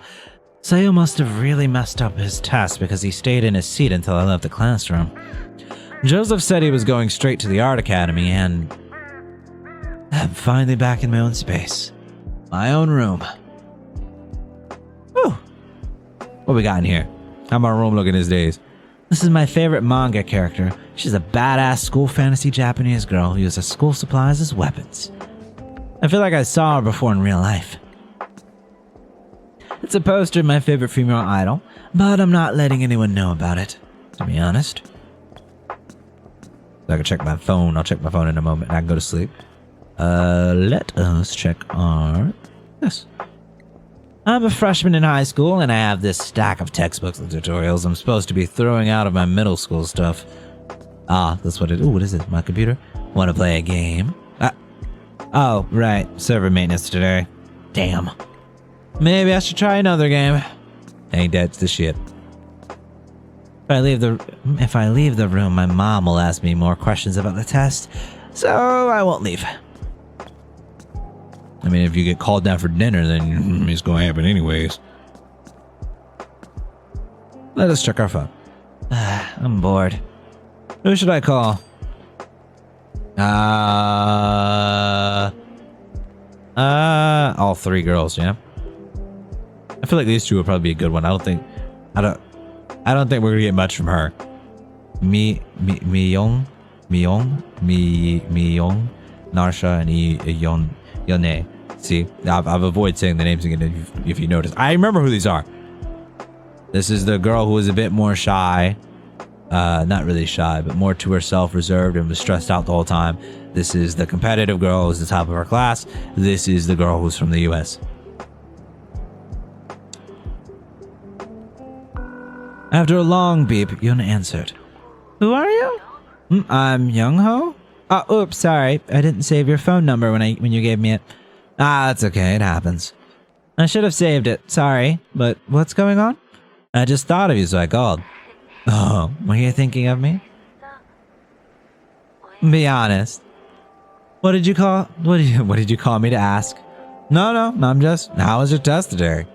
S1: Seo must have really messed up his test because he stayed in his seat until I left the classroom. Joseph said he was going straight to the art academy, and I'm finally back in my own space. My own room. Whew. What we got in here? How my room looking these days? This is my favorite manga character. She's a badass school fantasy Japanese girl who uses school supplies as weapons. I feel like I saw her before in real life. It's a poster of my favorite female idol, but I'm not letting anyone know about it, to be honest. So I can check my phone. I'll check my phone in a moment and I can go to sleep. Let us check our... Yes. I'm a freshman in high school and I have this stack of textbooks and tutorials I'm supposed to be throwing out of my middle school stuff. Ah, that's what it... Ooh, what is it? My computer? Want to play a game? Oh, right. Server maintenance today. Damn. Maybe I should try another game. Ain't that's the shit. If I leave the room, my mom will ask me more questions about the test, so I won't leave. I mean, if you get called down for dinner, then it's going to happen anyways. Let us check our phone. I'm bored. Who should I call? All three girls, yeah. I feel like these two would probably be a good one. I don't think we're gonna get much from her. Miyong, Narsha, and Yone. See, I've avoided saying the names again if you notice. I remember who these are. This is the girl who was a bit more shy. Not really shy, but more to herself, reserved, and was stressed out the whole time. This is the competitive girl who's the top of her class. This is the girl who's from the US. After a long beep, Yun answered. Who are you? I'm Young-ho. Oh, oops, sorry. I didn't save your phone number when you gave me it. That's okay. It happens. I should have saved it. Sorry. But what's going on? I just thought of you, so I called. Oh, were you thinking of me? Be honest. What did you call me to ask? No, how was your test today?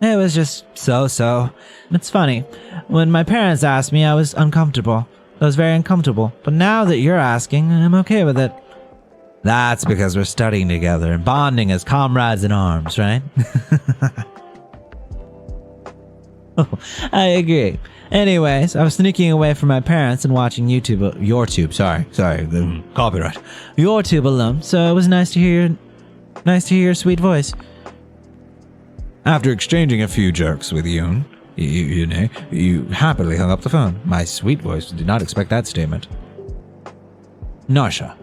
S1: It was just so. It's funny. When my parents asked me, I was uncomfortable. I was very uncomfortable. But now that you're asking, I'm okay with it. That's because we're studying together and bonding as comrades in arms, right? Oh, I agree. Anyways, I was sneaking away from my parents and watching YouTube. Sorry, copyright. YouTube alone. So it was nice to hear your sweet voice. After exchanging a few jerks with Yoon, you happily hung up the phone. My sweet voice did not expect that statement. Narsha.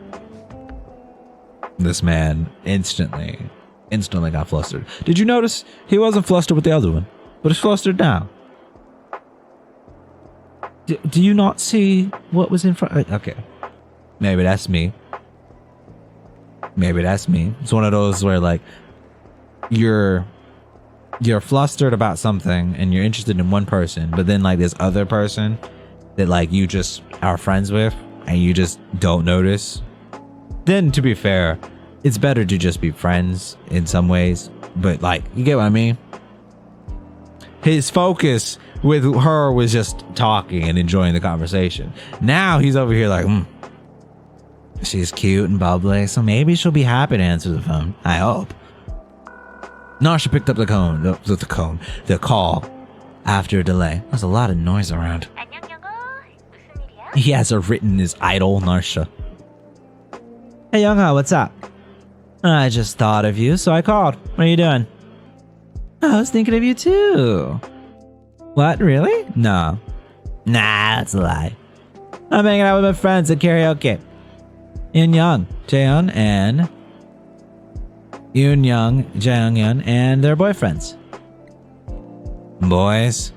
S1: This man instantly got flustered. Did you notice he wasn't flustered with the other one, but he's flustered now? Do you not see what was in front? Okay. Maybe that's me. It's one of those where like you're flustered about something and you're interested in one person, but then like this other person that like you just are friends with and you just don't notice. Then to be fair, it's better to just be friends in some ways, but like, you get what I mean? His focus with her was just talking and enjoying the conversation. Now he's over here like, she's cute and bubbly, so maybe she'll be happy to answer the phone. I hope. Narsha picked up the call after a delay. There's a lot of noise around. He has her written as idol, Narsha. Hey Youngho, what's up? I just thought of you, so I called. What are you doing? I was thinking of you too. What, really? No. Nah, that's a lie. I'm hanging out with my friends at karaoke. Yoon Young, Jaehyun, and Yoon Young, Jaehyun, and their boyfriends. Boys,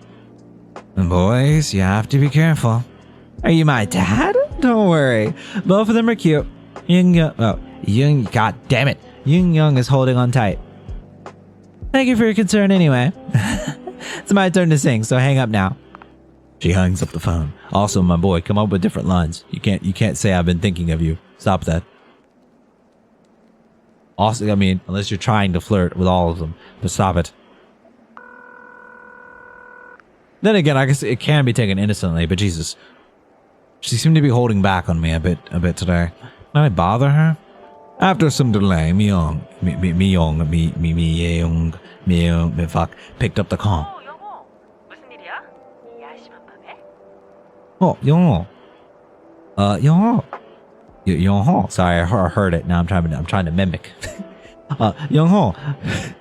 S1: you have to be careful. Are you my dad? Don't worry. Both of them are cute. Yoon, god damn it. Yoon Young is holding on tight. Thank you for your concern anyway. It's my turn to sing, so hang up now. She hangs up the phone. Also, my boy, come up with different lines. You can't say I've been thinking of you. Stop that. Also, I mean, unless you're trying to flirt with all of them, but stop it. Then again, I guess it can be taken innocently, but Jesus. She seemed to be holding back on me a bit today. Did I bother her? After some delay, Myung picked up the call.
S3: 영호. 무슨 일이야? 이 야심한 밤에?
S1: Oh, 영호. 영호. Sorry, I heard it. Now I'm trying to mimic. 영호,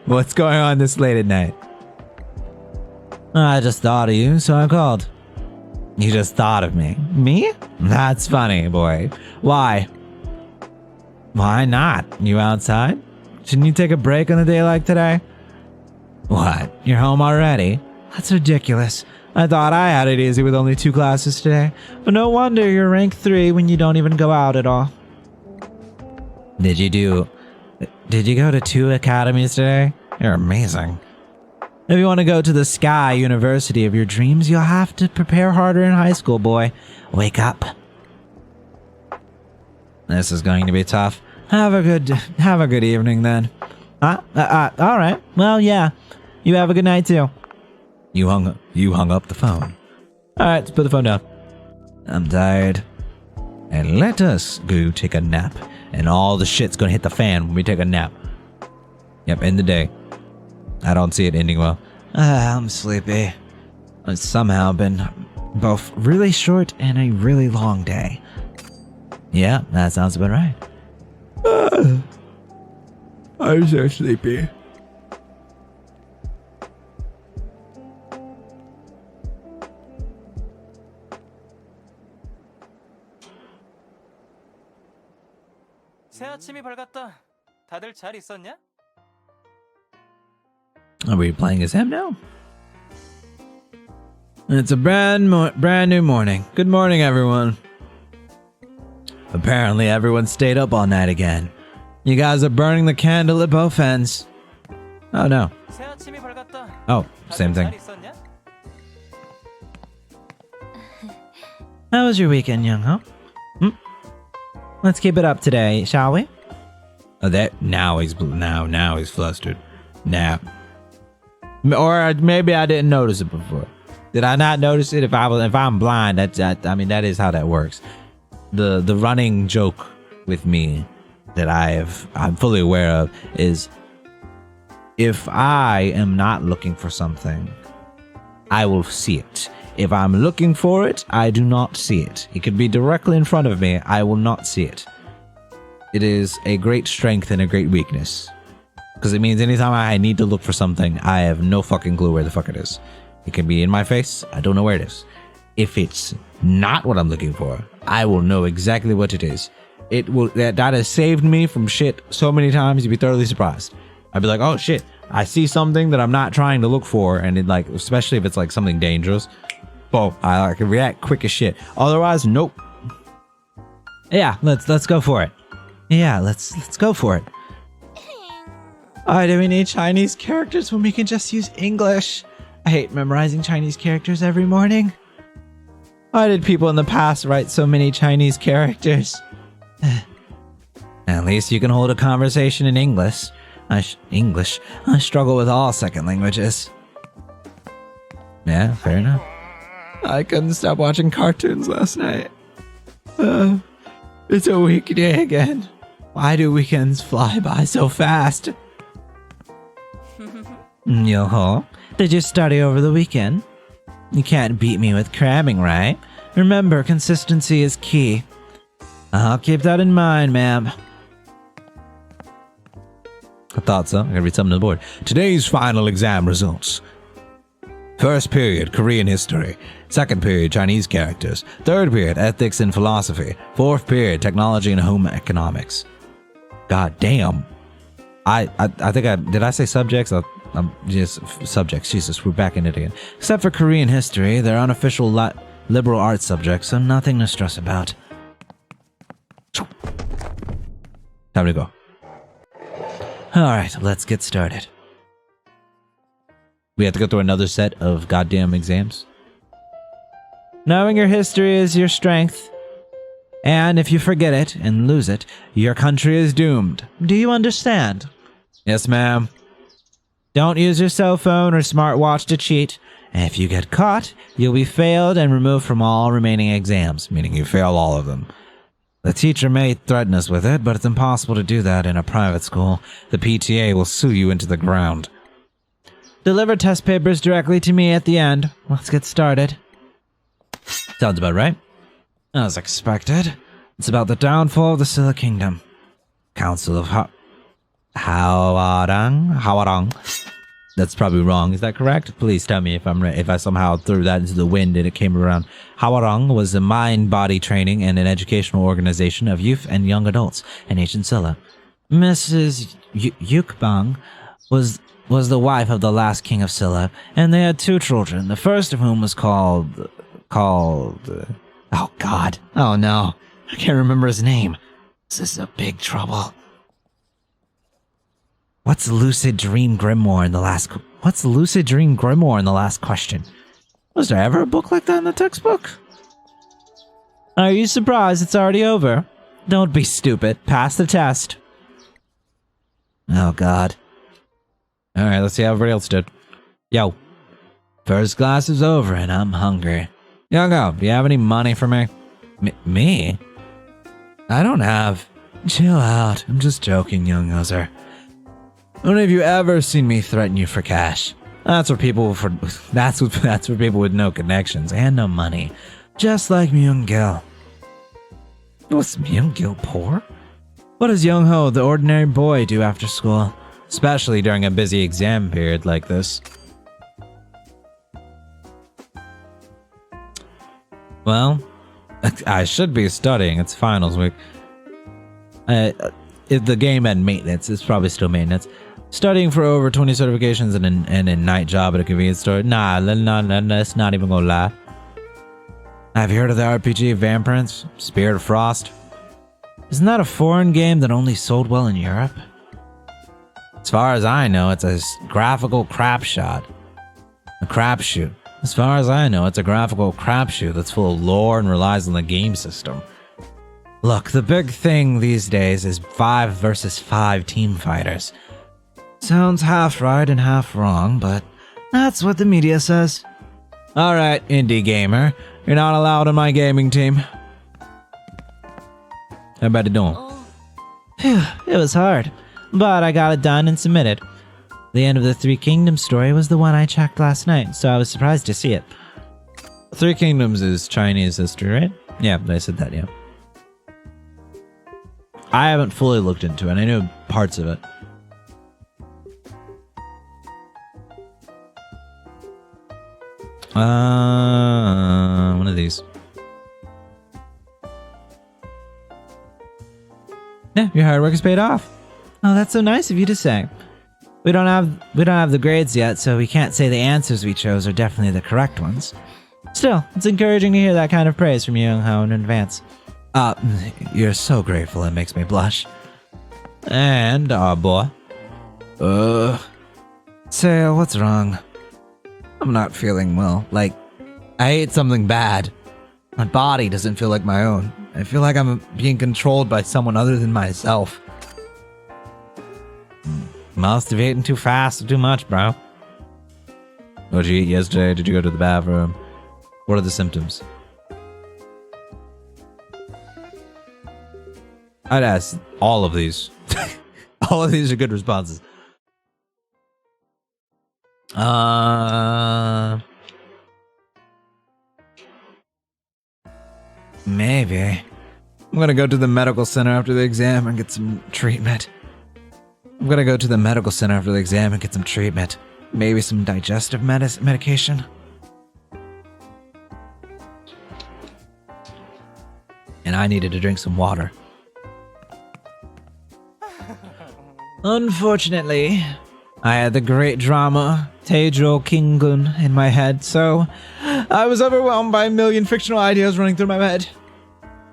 S1: what's going on this late at night? I just thought of you, so I called. You just thought of me? Me? That's funny, boy. Why? Why not? You outside? Shouldn't you take a break on a day like today? What? You're home already? That's ridiculous. I thought I had it easy with only 2 classes today. But no wonder you're rank 3 when you don't even go out at all. Did you go to 2 academies today? You're amazing. If you want to go to the Sky University of your dreams, you'll have to prepare harder in high school, boy. Wake up. This is going to be tough. Have a good evening then. All right. Well, yeah. You have a good night too. You hung up the phone. All right, let's put the phone down. I'm tired. And let us go take a nap. And all the shit's gonna hit the fan when we take a nap. Yep, end the day. I don't see it ending well. I'm sleepy. It's somehow been both really short and a really long day. Yeah, that sounds about right. I'm so sleepy.
S4: 새 아침이 밝았다. 다들 잘 있었냐?
S1: Are we playing as him now? It's a brand new morning. Good morning, everyone. Apparently, everyone stayed up all night again. You guys are burning the candle at both ends. Oh no.
S4: 새 아침이 밝았다.
S1: Oh, same
S4: 다들
S1: thing.
S4: 잘 있었냐?
S1: How was your weekend, Young Ho? Let's keep it up today, shall we? Oh, now he's flustered. Now, or maybe I didn't notice it before. Did I not notice it? If I'm blind, I mean that is how that works. The running joke with me that I'm fully aware of is if I am not looking for something, I will see it. If I'm looking for it, I do not see it. It could be directly in front of me. I will not see it. It is a great strength and a great weakness. Because it means anytime I need to look for something, I have no fucking clue where the fuck it is. It can be in my face. I don't know where it is. If it's not what I'm looking for, I will know exactly what it is. That has saved me from shit so many times, you'd be thoroughly surprised. I'd be like, oh shit, I see something that I'm not trying to look for, and it like, especially if it's like something dangerous. Boom, I can react quick as shit. Otherwise, nope. Yeah, let's go for it. Yeah, let's go for it. Why do we need Chinese characters when we can just use English? I hate memorizing Chinese characters every morning. Why did people in the past write so many Chinese characters? At least you can hold a conversation in English. I struggle with all second languages. Yeah, fair enough. I couldn't stop watching cartoons last night. It's a weekday again. Why do weekends fly by so fast? Yo-ho, did you study over the weekend? You can't beat me with cramming, right? Remember, consistency is key. I'll keep that in mind, ma'am. I thought so. I gotta read something to the board. Today's final exam results. First period, Korean history. Second period, Chinese characters. Third period, ethics and philosophy. Fourth period, technology and home economics. God damn. I think did I say subjects? I'm just subjects. Jesus, we're back in it again. Except for Korean history, they're unofficial liberal arts subjects, so nothing to stress about. Time to go. Alright, let's get started. We have to go through another set of goddamn exams. Knowing your history is your strength. And if you forget it and lose it, your country is doomed. Do you understand? Yes, ma'am. Don't use your cell phone or smartwatch to cheat. And if you get caught, you'll be failed and removed from all remaining exams, meaning you fail all of them. The teacher may threaten us with it, but it's impossible to do that in a private school. The PTA will sue you into the ground. Deliver test papers directly to me at the end. Let's get started. Sounds about right. As expected, it's about the downfall of the Silla Kingdom. Council of Hawarang. That's probably wrong. Is that correct? Please tell me if I'm right. If I somehow threw that into the wind and it came around. Hawarang was a mind-body training and an educational organization of youth and young adults in ancient Silla. Mrs. Yukbang was the wife of the last king of Silla, and they had 2 children. The first of whom was called. Oh God! Oh no! I can't remember his name. This is a big trouble. What's lucid dream grimoire in the last question? Was there ever a book like that in the textbook? Are you surprised it's already over? Don't be stupid. Pass the test. Oh God. Alright, let's see how everybody else did. Yo. First class is over and I'm hungry. Youngo, do you have any money for me? Me? I don't have. Chill out. I'm just joking, young User. When have you ever seen me threaten you for cash? That's for people with no connections and no money. Just like Myung-gil. Was Myung-gil poor? What does Young-ho, the ordinary boy, do after school? Especially during a busy exam period like this. Well, I should be studying. It's finals week. If the game had maintenance, it's probably still maintenance. Studying for over 20 certifications and a night job at a convenience store. Nah, let's not even gonna lie. Have you heard of the RPG Vampirants? Spirit of Frost? Isn't that a foreign game that only sold well in Europe? As far as I know, it's a graphical crapshoot. A crapshoot. As far as I know, it's a graphical crapshoot that's full of lore and relies on the game system. Look, the big thing these days is 5 versus 5 team fighters. Sounds half right and half wrong, but that's what the media says. Alright, indie gamer. You're not allowed on my gaming team. How about it doing? Phew, it was hard, but I got it done and submitted. The end of the Three Kingdoms story was the one I checked last night, so I was surprised to see it. Three Kingdoms is Chinese history, right? Yeah, I said that, yeah. I haven't fully looked into it. I know parts of it. One of these. Yeah, your hard work is paid off. Oh, that's so nice of you to say. We don't have the grades yet, so we can't say the answers we chose are definitely the correct ones. Still, it's encouraging to hear that kind of praise from Young-ho in advance. You're so grateful, it makes me blush. And, boy. Sail, what's wrong? I'm not feeling well. Like, I ate something bad. My body doesn't feel like my own. I feel like I'm being controlled by someone other than myself. Must have eaten too fast or too much, bro. What did you eat yesterday? Did you go to the bathroom? What are the symptoms? I'd ask all of these. All of these are good responses. Maybe. I'm gonna go to the medical center after the exam and get some treatment. I'm gonna go to the medical center after the exam and get some treatment. Maybe some digestive medication. And I needed to drink some water. Unfortunately, I had the great drama, Taejo Kingun, in my head, so I was overwhelmed by a million fictional ideas running through my head.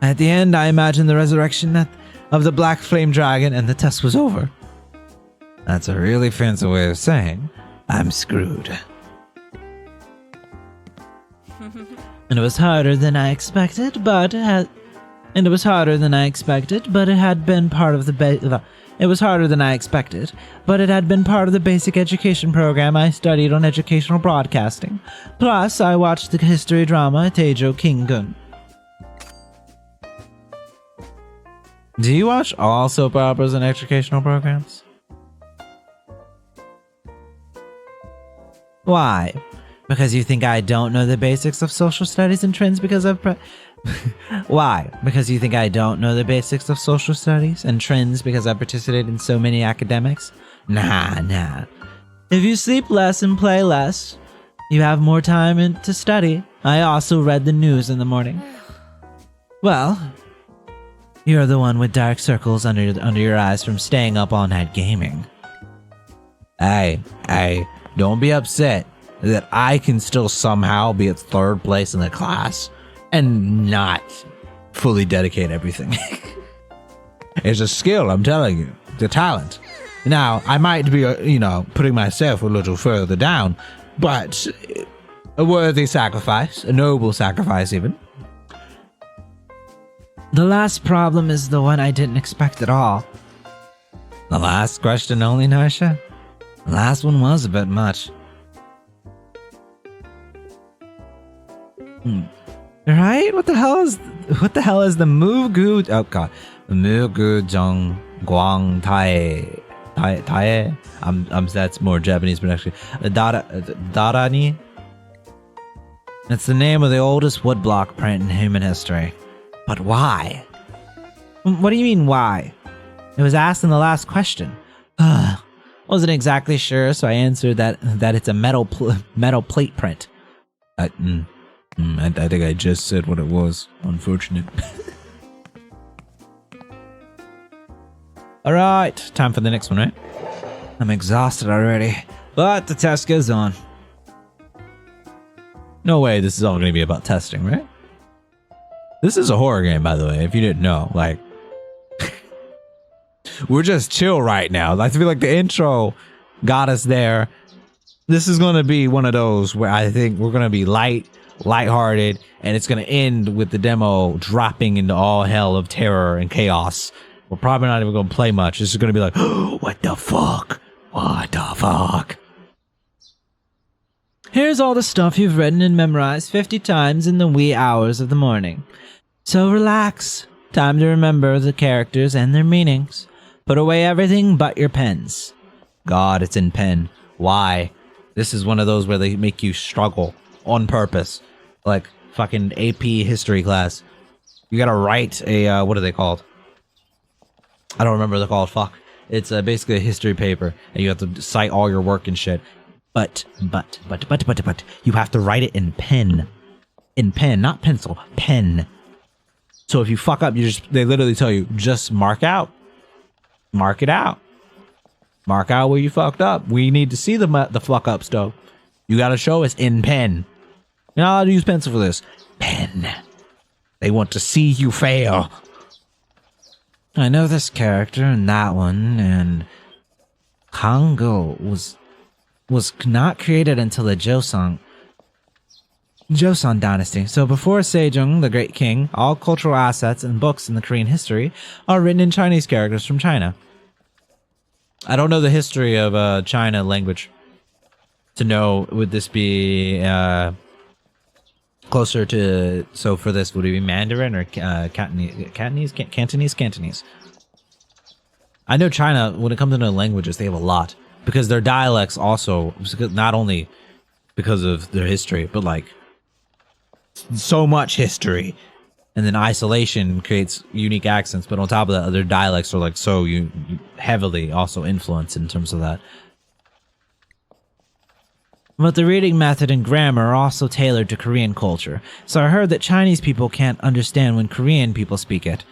S1: At the end, I imagined the resurrection of the Black Flame Dragon, and the test was over. That's a really fancy way of saying I'm screwed. And it was harder than I expected, but it had been part of the It was harder than I expected, but it had been part of the basic education program I studied on educational broadcasting. Plus, I watched the history drama Taejo Kingun. Do you watch all soap operas and educational programs? Why? Because you think I don't know the basics of social studies and trends because I've Why? Because you think I don't know the basics of social studies and trends because I participated in so many academics? Nah. If you sleep less and play less, you have more time to study. I also read the news in the morning. Well, you're the one with dark circles under your eyes from staying up all night gaming. Hey, don't be upset that I can still somehow be at third place in the class and not fully dedicate everything. It's a skill, I'm telling you. It's a talent. Now, I might be, putting myself a little further down, but a worthy sacrifice, a noble sacrifice even. The last problem is the one I didn't expect at all. The last question only, Narsha? The last one was a bit much. Right? What the hell is the Mugu? Oh god, Mugu Jong Guang Tai. That's more Japanese, but actually, Darani. It's the name of the oldest woodblock print in human history. But why? What do you mean why? It was asked in the last question. Wasn't exactly sure, so I answered that it's a metal plate print. I think I just said what it was. Unfortunate. Alright, time for the next one, right? I'm exhausted already, but the test goes on. No way this is all going to be about testing, right? This is a horror game, by the way, if you didn't know. Like, we're just chill right now. I feel like the intro got us there. This is going to be one of those where I think we're going to be lighthearted, and it's going to end with the demo dropping into all hell of terror and chaos. We're probably not even going to play much. This is going to be like, oh, what the fuck? What the fuck? Here's all the stuff you've written and memorized 50 times in the wee hours of the morning. So relax. Time to remember the characters and their meanings. Put away everything but your pens. God, it's in pen. Why? This is one of those where they make you struggle on purpose. Like fucking AP history class. You gotta write a, what are they called? I don't remember what they're called, fuck. It's basically a history paper, and you have to cite all your work and shit. But, you have to write it in pen. In pen, not pencil, pen. So if you fuck up, they literally tell you, just mark out. Mark it out. Mark out where you fucked up. We need to see the fuck up stuff. You gotta show us in pen. You're not allowed to use pencil for this. Pen. They want to see you fail. I know this character and that one, and Hangul was not created until the Joseon dynasty. So before Sejong, the Great King, all cultural assets and books in the Korean history are written in Chinese characters from China. I don't know the history of China language to know, would this be closer to, so for this, would it be Mandarin or Cantonese? I know China, when it comes to languages, they have a lot. Because their dialects also, not only because of their history, but like so much history And then isolation creates unique accents, but on top of that, other dialects are like so you heavily also influenced in terms of that. But the reading method and grammar are also tailored to Korean culture. So I heard that Chinese people can't understand when Korean people speak it,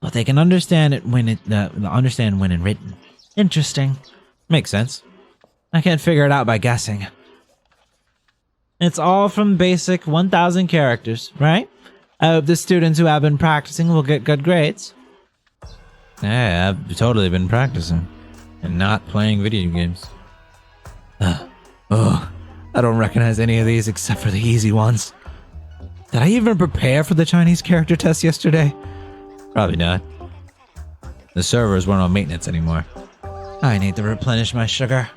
S1: but they can understand it when in written. Interesting. Makes sense. I can't figure it out by guessing. It's all from basic 1,000 characters, right? I hope the students who have been practicing will get good grades. Yeah, I've totally been practicing and not playing video games. I don't recognize any of these except for the easy ones. Did I even prepare for the Chinese character test yesterday? Probably not. The servers weren't on maintenance anymore. I need to replenish my sugar.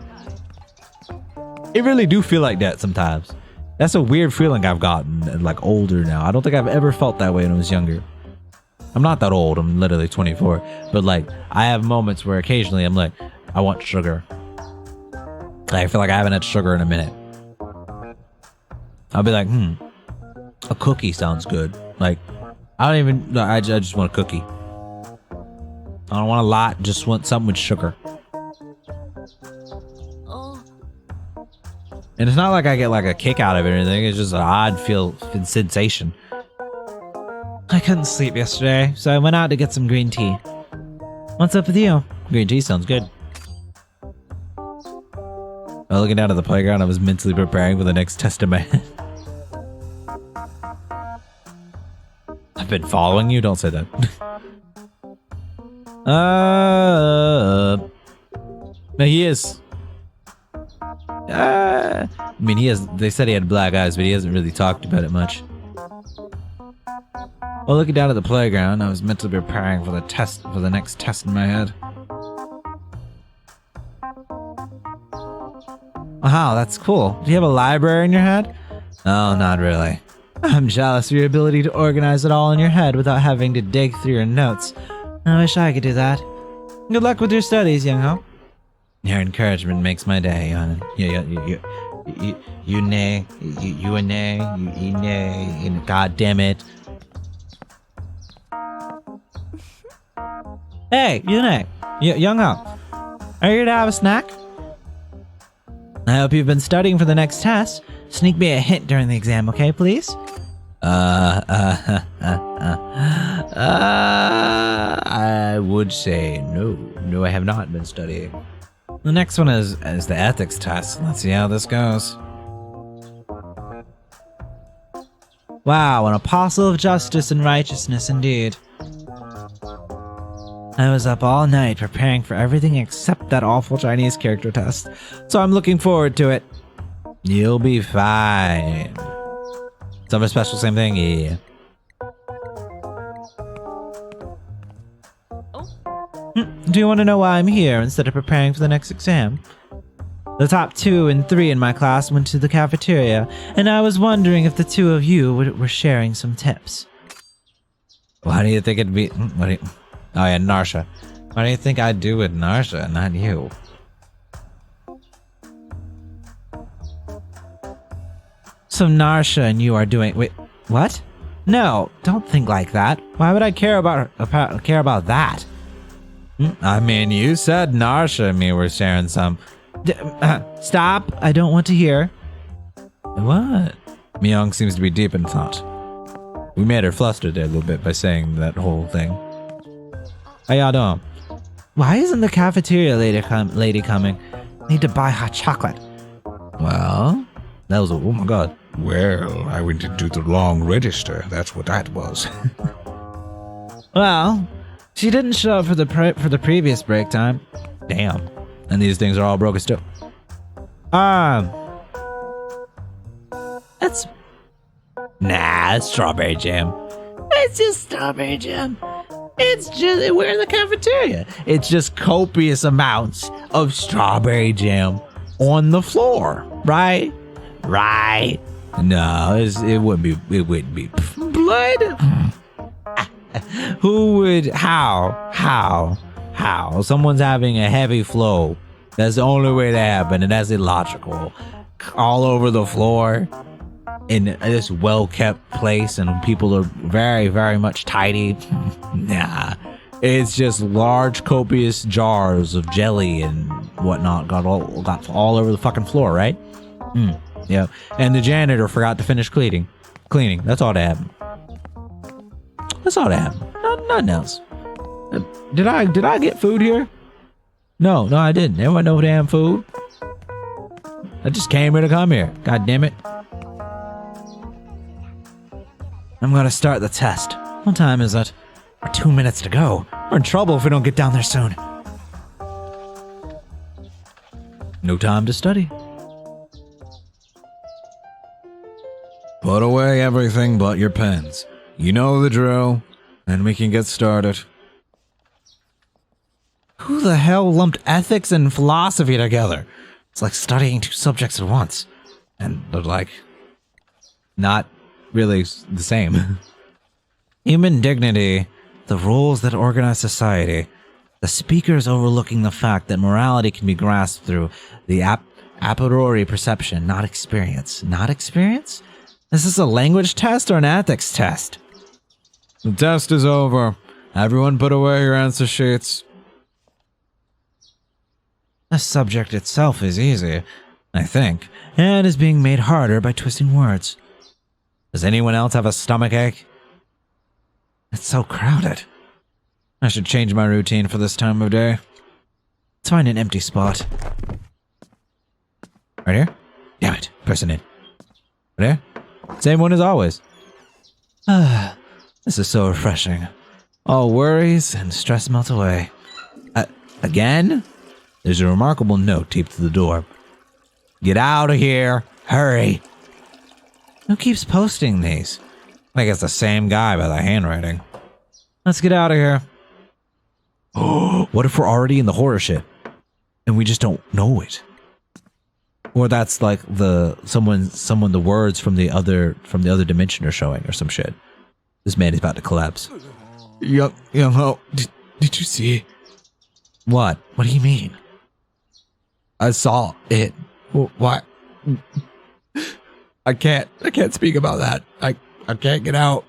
S1: It really do feel like that sometimes. That's a weird feeling I've gotten, like, older now. I don't think I've ever felt that way when I was younger. I'm not that old. I'm literally 24. But, like, I have moments where occasionally I'm like, I want sugar. I feel like I haven't had sugar in a minute. I'll be like, a cookie sounds good. Like, I just want a cookie. I don't want a lot, just want something with sugar. And it's not like I get like a kick out of it or anything. It's just an odd sensation. I couldn't sleep yesterday, so I went out to get some green tea. What's up with you? Green tea sounds good. While looking down at the playground, I was mentally preparing for the next test in my head. I've been following you? Don't say that. No, he is. I mean, they said he had black eyes, but he hasn't really talked about it much. While looking down at the playground, I was mentally preparing for the next test in my head. Wow, that's cool. Do you have a library in your head? Oh, not really. I'm jealous of your ability to organize it all in your head without having to dig through your notes. I wish I could do that. Good luck with your studies, young ho. Your encouragement makes my day, Yonan. God damn it. Hey, Yune, young ho. Are you here to have a snack? I hope you've been studying for the next test. Sneak me a hint during the exam, okay, please? I would say no. No, I have not been studying. The next one is the ethics test. Let's see how this goes. Wow, an apostle of justice and righteousness indeed. I was up all night preparing for everything except that awful Chinese character test, so I'm looking forward to it. You'll be fine. Something special, same thing? Yeah. Do you want to know why I'm here instead of preparing for the next exam? The top 2 and 3 in my class went to the cafeteria, and I was wondering if the 2 of you were sharing some tips. Why do you think it'd be... Oh yeah, Narsha. Why do you think I'd do with Narsha, not you? So Narsha and you are doing... Wait, what? No, don't think like that. Why would I care about that? I mean, you said Narsha and me were sharing some... Stop! I don't want to hear. What? Myung seems to be deep in thought. We made her flustered there a little bit by saying that whole thing. How y'all doing? Why isn't the cafeteria lady coming? Need to buy hot chocolate. Well, that was oh my god.
S5: Well, I went into the wrong register. That's what that was.
S1: Well, she didn't show up for the previous break time. Damn. And these things are all broken still. That's... Nah, it's strawberry jam. It's just strawberry jam. It's just... We're in the cafeteria. It's just copious amounts of strawberry jam on the floor. Right? Right. No, it wouldn't be blood. Who would... How? Someone's having a heavy flow. That's the only way to happen, and that's illogical. All over the floor. in this well-kept place and people are very, very much tidy. Nah. It's just large, copious jars of jelly and whatnot got all over the fucking floor, right? Yeah. And the janitor forgot to finish cleaning. That's all that happened. That's all that happened. Nothing else. Did I get food here? No, I didn't. There wasn't no damn food. I just came here to come here. God damn it. I'm gonna start the test. What time is it? We're 2 minutes to go. We're in trouble if we don't get down there soon. No time to study.
S5: Put away everything but your pens. You know the drill, and we can get started.
S1: Who the hell lumped ethics and philosophy together? It's like studying two subjects at once. And they're like, not really the same. Human dignity, the rules that organize society. The speakers overlooking the fact that morality can be grasped through the a priori perception, not experience. Not experience? Is this a language test or an ethics test?
S5: The test is over. Everyone put away your answer sheets.
S1: The subject itself is easy, I think, and is being made harder by twisting words. Does anyone else have a stomachache? It's so crowded. I should change my routine for this time of day. Let's find an empty spot. Right here? Damn it, pressing in. Right here? Same one as always. This is so refreshing. All worries and stress melt away. Again? There's a remarkable note taped to the door. Get out of here! Hurry! Who keeps posting these? I guess the same guy by the handwriting. Let's get out of here. Oh, what if we're already in the horror shit and we just don't know it? Or that's like someone the words from the other dimension are showing or some shit. This man is about to collapse.
S5: Young Ho, did you see?
S1: What? What do you mean?
S5: I saw it. What? I can't speak about that. I can't get out.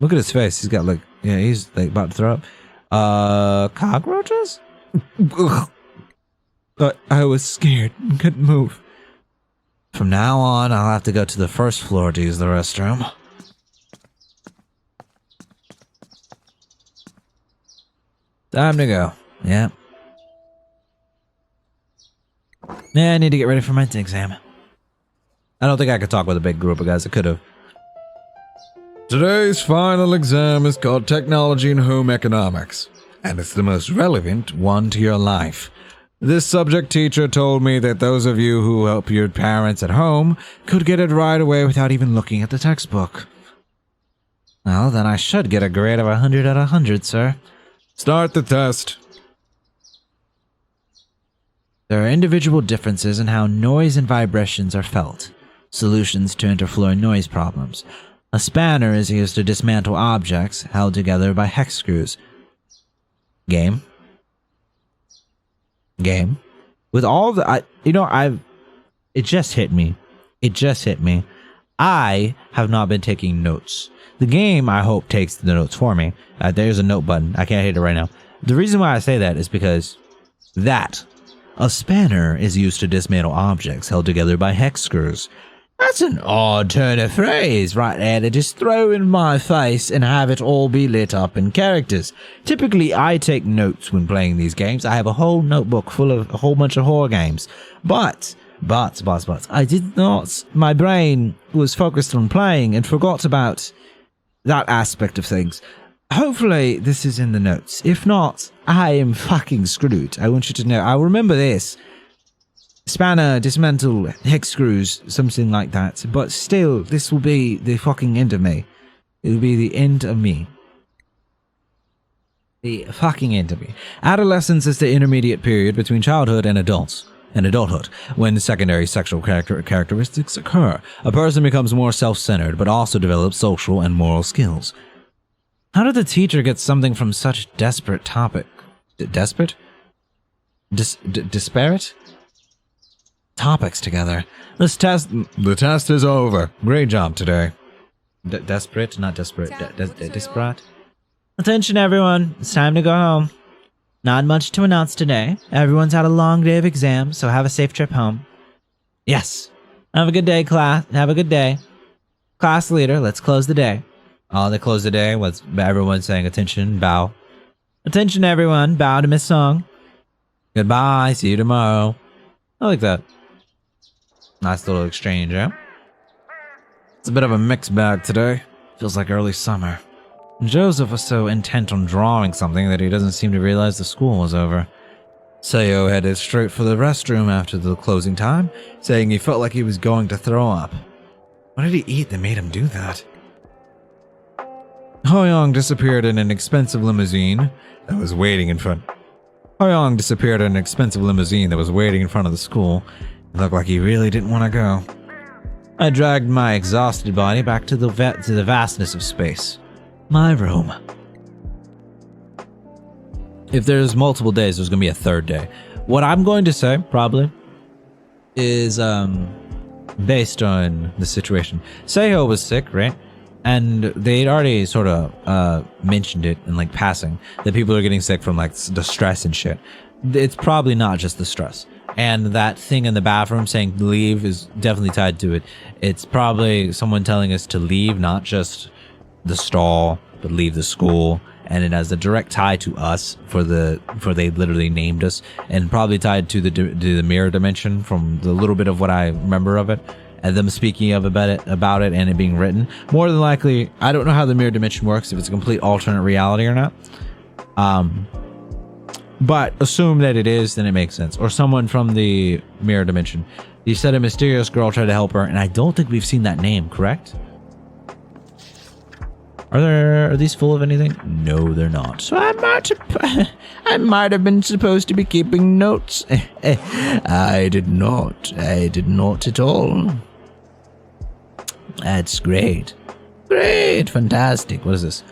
S1: Look at his face. He's got he's like about to throw up. Cockroaches?
S5: But I was scared and couldn't move.
S1: From now on, I'll have to go to the first floor to use the restroom. Time to go. Yeah. Yeah, I need to get ready for my exam. I don't think I could talk with a big group of guys. I could have.
S5: Today's final exam is called Technology and Home Economics, and it's the most relevant one to your life. This subject teacher told me that those of you who help your parents at home could get it right away without even looking at the textbook.
S1: Well, then I should get a grade of 100 out of 100, sir.
S5: Start the test.
S1: There are individual differences in how noise and vibrations are felt. Solutions to interfloor noise problems. A spanner is used to dismantle objects held together by hex screws. Game. With all the, it just hit me. I have not been taking notes. The game, I hope, takes the notes for me. There's a note button. I can't hit it right now. The reason why I say that is because a spanner is used to dismantle objects held together by hex screws. That's an odd turn of phrase right there to just throw in my face and have it all be lit up in characters. Typically, I take notes when playing these games. I have a whole notebook full of a whole bunch of horror games. But, I did not. My brain was focused on playing and forgot about that aspect of things. Hopefully, this is in the notes. If not, I am fucking screwed. I want you to know. I'll remember this. Spanner, dismantle, hex screws, something like that. But still, this will be the fucking end of me. It will be the end of me. The fucking end of me. Adolescence is the intermediate period between childhood and adulthood, when secondary sexual characteristics occur. A person becomes more self-centered, but also develops social and moral skills. How did the teacher get something from such desperate topic? Desperate? disparate topics together. The
S5: test is over. Great job today.
S1: Desperate, not desperate. Disparate. Attention, everyone. It's time to go home. Not much to announce today. Everyone's had a long day of exams, so have a safe trip home. Yes. Have a good day, class. Have a good day. Class leader, let's close the day. Oh, they closed the day with everyone saying attention, bow. Attention, everyone. Bow to Miss Song. Goodbye. See you tomorrow. I like that. Nice little exchange, yeah?
S5: It's a bit of a mixed bag today.
S1: Feels like early summer. Joseph was so intent on drawing something that he doesn't seem to realize the school was over. Seo headed straight for the restroom after the closing time, saying he felt like he was going to throw up. What did he eat that made him do that?
S5: Hoyoung disappeared in an expensive limousine that was waiting in front. Hoyoung disappeared in an expensive limousine that was waiting in front of the school. It looked like he really didn't want to go.
S1: I dragged my exhausted body back to the vastness of space. My room. If there's multiple days, there's going to be a third day. What I'm going to say, probably, is based on the situation. Seo was sick, right? And they'd already sort of mentioned it in like passing, that people are getting sick from like the stress and shit. It's probably not just the stress. And that thing in the bathroom saying leave is definitely tied to it. It's probably someone telling us to leave, not just the stall, but leave the school. And it has a direct tie to us for they literally named us, and probably tied to the mirror dimension from the little bit of what I remember of it, and them speaking about it and it being written. More than likely, I don't know how the mirror dimension works, if it's a complete alternate reality or not. But assume that it is, then it makes sense. Or someone from the mirror dimension. You said a mysterious girl tried to help her, and I don't think we've seen that name, correct? Are these full of anything? No, they're not. So I might have been supposed to be keeping notes. I did not. I did not at all. That's great. Great. Fantastic. What is this?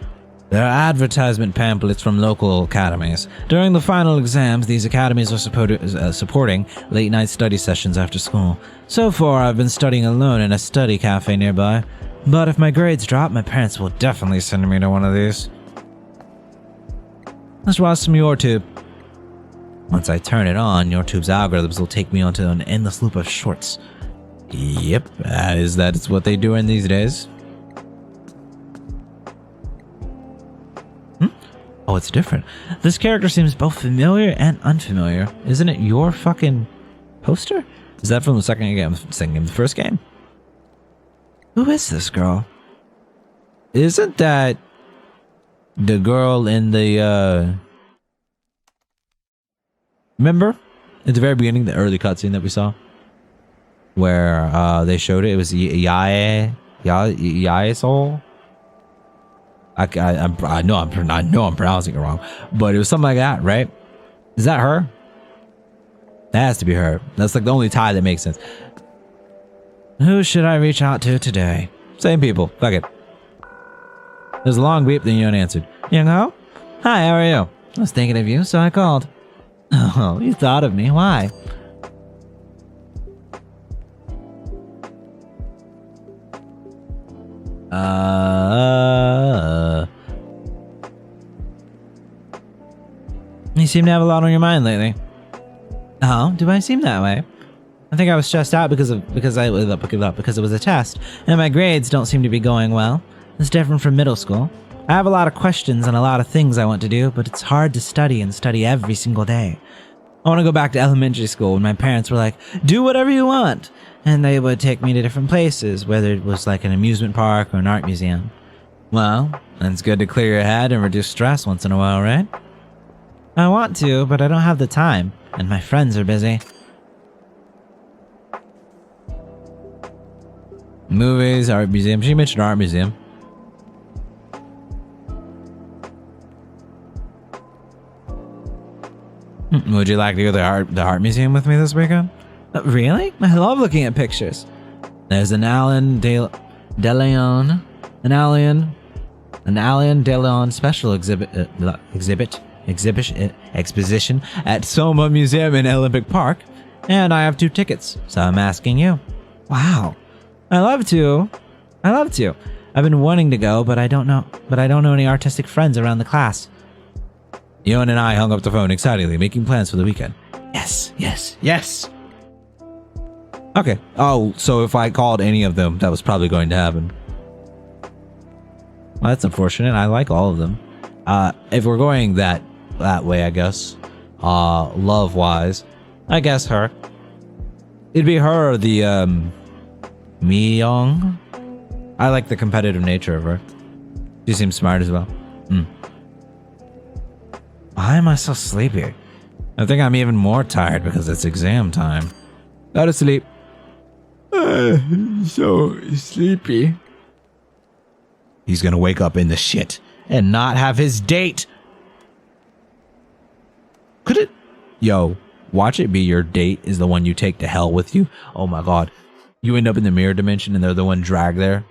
S1: There are advertisement pamphlets from local academies. During the final exams, these academies are supporting late-night study sessions after school. So far, I've been studying alone in a study cafe nearby. But if my grades drop, my parents will definitely send me to one of these. Let's watch some YouTube. Once I turn it on, YouTube's algorithms will take me onto an endless loop of shorts. Yep, that is what they do in these days. Oh, it's different. This character seems both familiar and unfamiliar. Isn't it your fucking poster? Is that from the second game? The first game? Who is this girl? Isn't that the girl in the, remember? At the very beginning, the early cutscene that we saw? Where, they showed it. It was Yae Soul? I know I'm pronouncing it wrong, but it was something like that, right? Is that her? That has to be her. That's like the only tie that makes sense. Who should I reach out to today? Same people. Fuck it. There's a long beep, then Yoon answered. Young Ho? Hi, how are you? I was thinking of you, so I called. Oh, you thought of me. Why? You seem to have a lot on your mind lately. Oh, do I seem that way? I think I was stressed out because it was a test, and my grades don't seem to be going well. It's different from middle school. I have a lot of questions and a lot of things I want to do, but it's hard to study every single day. I want to go back to elementary school when my parents were like, do whatever you want, and they would take me to different places, whether it was like an amusement park or an art museum. Well, it's good to clear your head and reduce stress once in a while, right? I want to, but I don't have the time, and my friends are busy. Movies, art museum. She mentioned art museum. Would you like to go to the art museum with me this weekend? Really? I love looking at pictures. There's an Alain de Leon special exhibit exposition at Soma Museum in Olympic Park, and I have 2 tickets, so I'm asking you. Wow. I love to. I've been wanting to go, but I don't know any artistic friends around the class. Yon and I hung up the phone excitedly, making plans for the weekend. Yes. Okay. Oh, so if I called any of them, that was probably going to happen. Well, that's unfortunate. I like all of them. If we're going that way, I guess, love-wise, I guess her. It'd be her or the, Mi-young. I like the competitive nature of her. She seems smart as well. Why am I so sleepy? I think I'm even more tired because it's exam time. Go to sleep. So sleepy. He's gonna wake up in the shit and not have his date. Could it? Yo, watch it be your date is the one you take to hell with you. Oh my god. You end up in the mirror dimension and they're the one dragged there.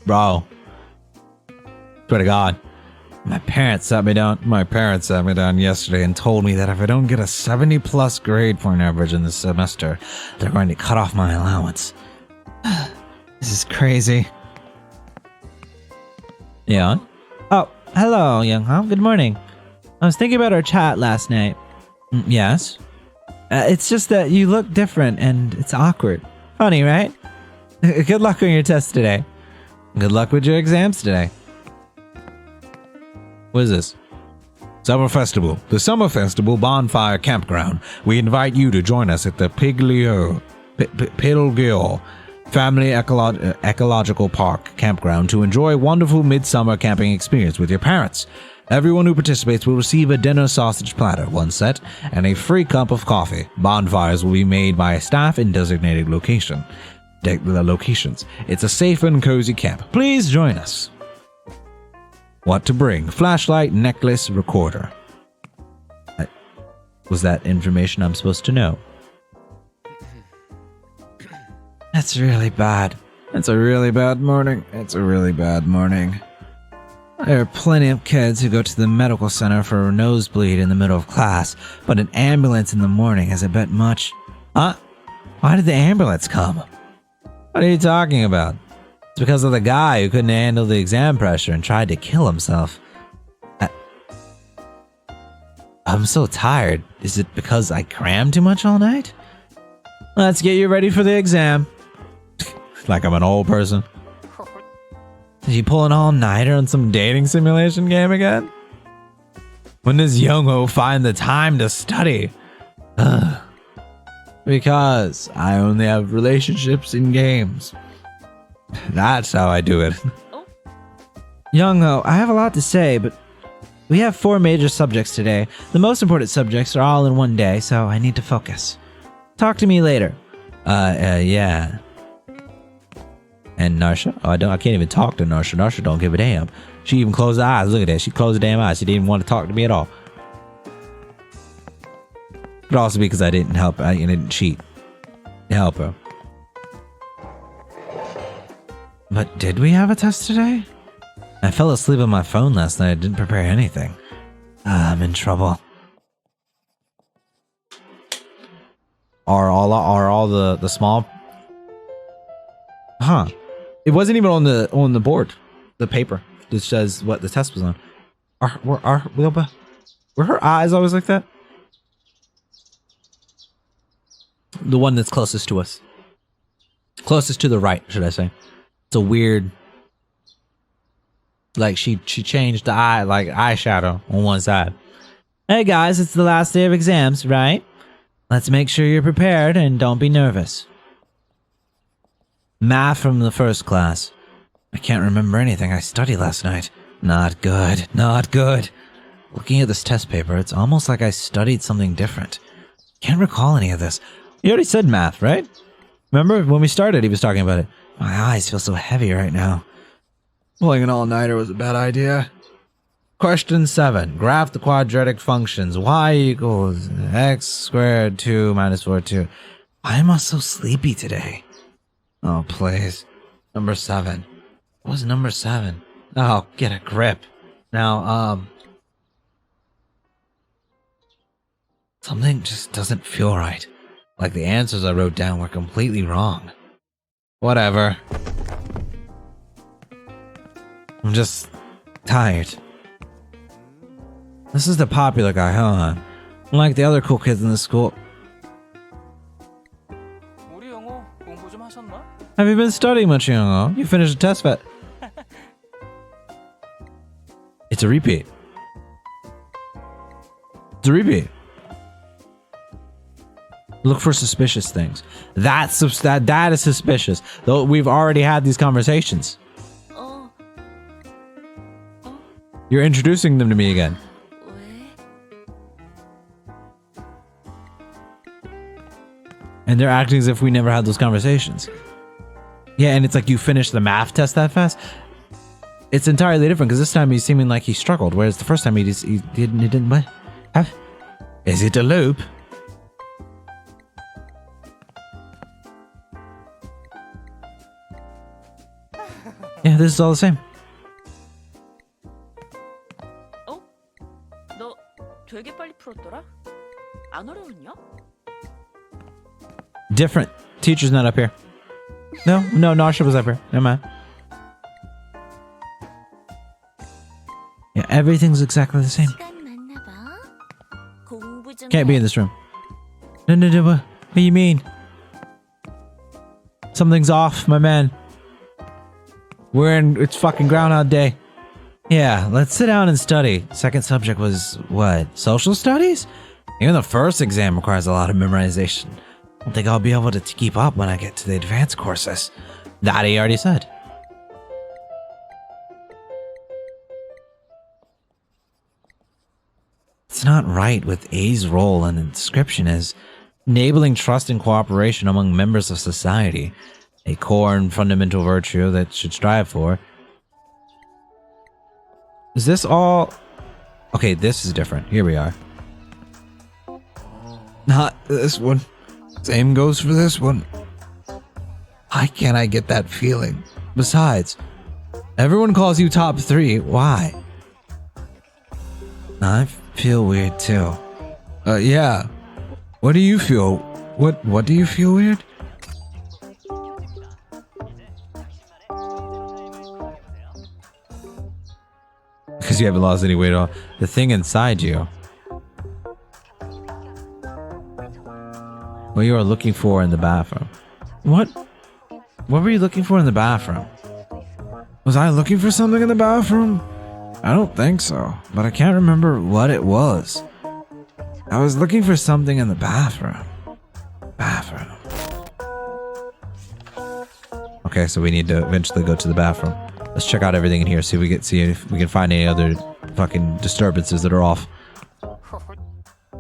S1: Bro. Swear to God. My parents sat me down yesterday and told me that if I don't get a 70+ grade point average in this semester, they're going to cut off my allowance. This is crazy. Yeah. Oh, hello, Young-ho. Good morning. I was thinking about our chat last night. Yes? It's just that you look different and it's awkward. Funny, right? Good luck on your test today. Good luck with your exams today. What is this? Summer Festival. The Summer Festival Bonfire Campground. We invite you to join us at the Pilgio Family Ecological Park Campground to enjoy a wonderful midsummer camping experience with your parents. Everyone who participates will receive a dinner sausage platter, 1 set, and a free cup of coffee. Bonfires will be made by staff in designated locations. It's a safe and cozy camp. Please join us. What to bring? Flashlight, necklace, recorder. Was that information I'm supposed to know? That's really bad. It's a really bad morning. There are plenty of kids who go to the medical center for a nosebleed in the middle of class, but an ambulance in the morning is a bit much. Huh? Why did the ambulance come? What are you talking about? It's because of the guy who couldn't handle the exam pressure and tried to kill himself. I'm so tired. Is it because I crammed too much all night? Let's get you ready for the exam. Like I'm an old person. Did you pull an all-nighter on some dating simulation game again? When does Young-ho find the time to study? Because I only have relationships in games. That's how I do it. Young-ho, I have a lot to say, but we have 4 major subjects today. The most important subjects are all in one day, so I need to focus. Talk to me later. Yeah. And Narsha? Oh, I can't even talk to Narsha. Narsha don't give a damn. She even closed her eyes. Look at that. She closed her damn eyes. She didn't want to talk to me at all. Could also be because I didn't help. I didn't cheat to help her. But did we have a test today? I fell asleep on my phone last night. I didn't prepare anything. I'm in trouble. Are all the small? Huh? It wasn't even on the board, the paper that says what the test was on. Were her eyes always like that? The one that's closest to us, closest to the right, should I say? It's a weird. Like she changed the eye, like eyeshadow on one side. Hey guys, it's the last day of exams, right? Let's make sure you're prepared and don't be nervous. Math from the first class. I can't remember anything I studied last night. Not good, not good. Looking at this test paper, it's almost like I studied something different. Can't recall any of this. You already said math, right? Remember when we started, he was talking about it. My eyes feel so heavy right now. Pulling an all-nighter was a bad idea. Question 7. Graph the quadratic functions. Y equals x squared 2 minus 4 2. Why am I so sleepy today? Oh, please. Number 7. What was number 7? Oh, get a grip. Now, something just doesn't feel right. Like the answers I wrote down were completely wrong. Whatever. I'm just tired. This is the popular guy, huh? Unlike the other cool kids in the school.
S4: 우리 영어 공부 좀 하셨나?
S1: Have you been studying much, young? You finished a test vet. It's a repeat. It's a repeat. Look for suspicious things. That is suspicious. Though we've already had these conversations. You're introducing them to me again. And they're acting as if we never had those conversations. Yeah, and it's like you finished the math test that fast. It's entirely different because this time he's seeming like he struggled, whereas the first time he didn't. What? Is it a loop? Yeah, this is all the same.
S3: 너 되게 빨리 풀었더라? 안 어려웠냐?
S1: Different. Teacher's not up here. No, Nasha was up here. Never mind. Yeah, everything's exactly the same. Can't be in this room. No, what do you mean? Something's off, my man. It's fucking Groundhog Day. Yeah, let's sit down and study. Second subject was, what, social studies? Even the first exam requires a lot of memorization. I don't think I'll be able to keep up when I get to the advanced courses. That he already said. It's not right with A's role in the description as enabling trust and cooperation among members of society, a core and fundamental virtue that should strive for. Is this all? Okay, this is different. Here we are. Not this one. Same goes for this one. Why can't I get that feeling? Besides, everyone calls you top 3. Why? I feel weird too. Yeah. What do you feel? What do you feel weird? Because you haven't lost any weight at all. The thing inside you. What you are looking for in the bathroom. What were you looking for in the bathroom? Was I looking for something in the bathroom? I don't think so, but I can't remember what it was. I was looking for something in the bathroom. Okay, so we need to eventually go to the bathroom. Let's check out everything in here, see if we can find any other fucking disturbances that are off.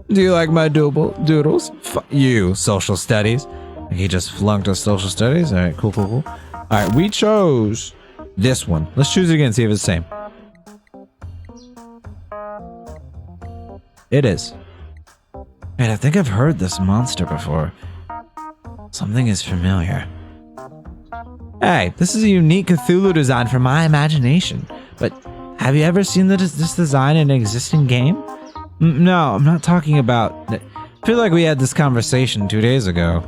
S1: Do you like my doodles? You, social studies. He just flunked us social studies. All right, cool. All right, we chose this one. Let's choose it again, see if it's the same. It is. Wait, I think I've heard this monster before. Something is familiar. Hey, this is a unique Cthulhu design for my imagination. But have you ever seen this design in an existing game? No, I'm not talking about... I feel like we had this conversation 2 days ago.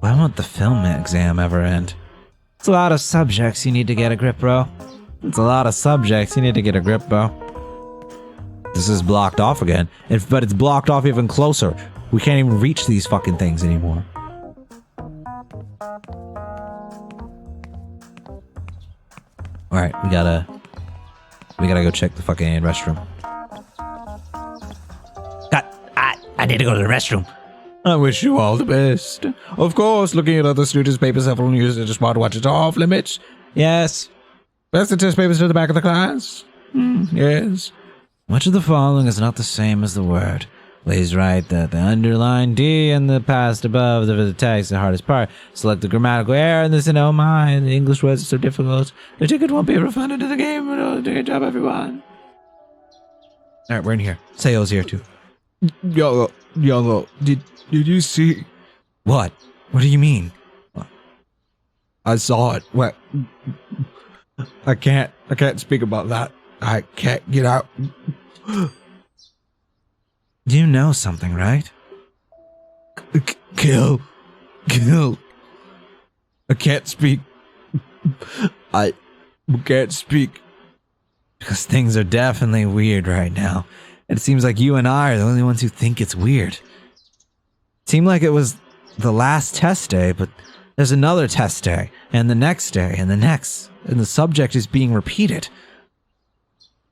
S1: When won't the film exam ever end? It's a lot of subjects you need to get a grip, bro. This is blocked off again. But it's blocked off even closer. We can't even reach these fucking things anymore. Alright, we gotta go check the fucking restroom. I need to go to the restroom. I wish you all the best. Of course, looking at other students' papers, everyone uses a smartwatch is off limits. Yes. Pass the test papers to the back of the class. Yes. Much of the following is not the same as the word. Please write that the underlined D and the past above the text the hardest part. Select the grammatical error and listen. Oh my, the English words are so difficult. The ticket won't be refunded to the game. Good job, everyone. All right, we're in here. Seo's here too. Yogo, did you see? What? What do you mean? I saw it. What? I can't speak about that.
S5: I can't get out.
S1: You know something, right?
S5: Kill. I can't speak. I can't speak.
S1: Because things are definitely weird right now. It seems like you and I are the only ones who think it's weird. It seemed like it was the last test day, but there's another test day, and the next day, and the next, and the subject is being repeated.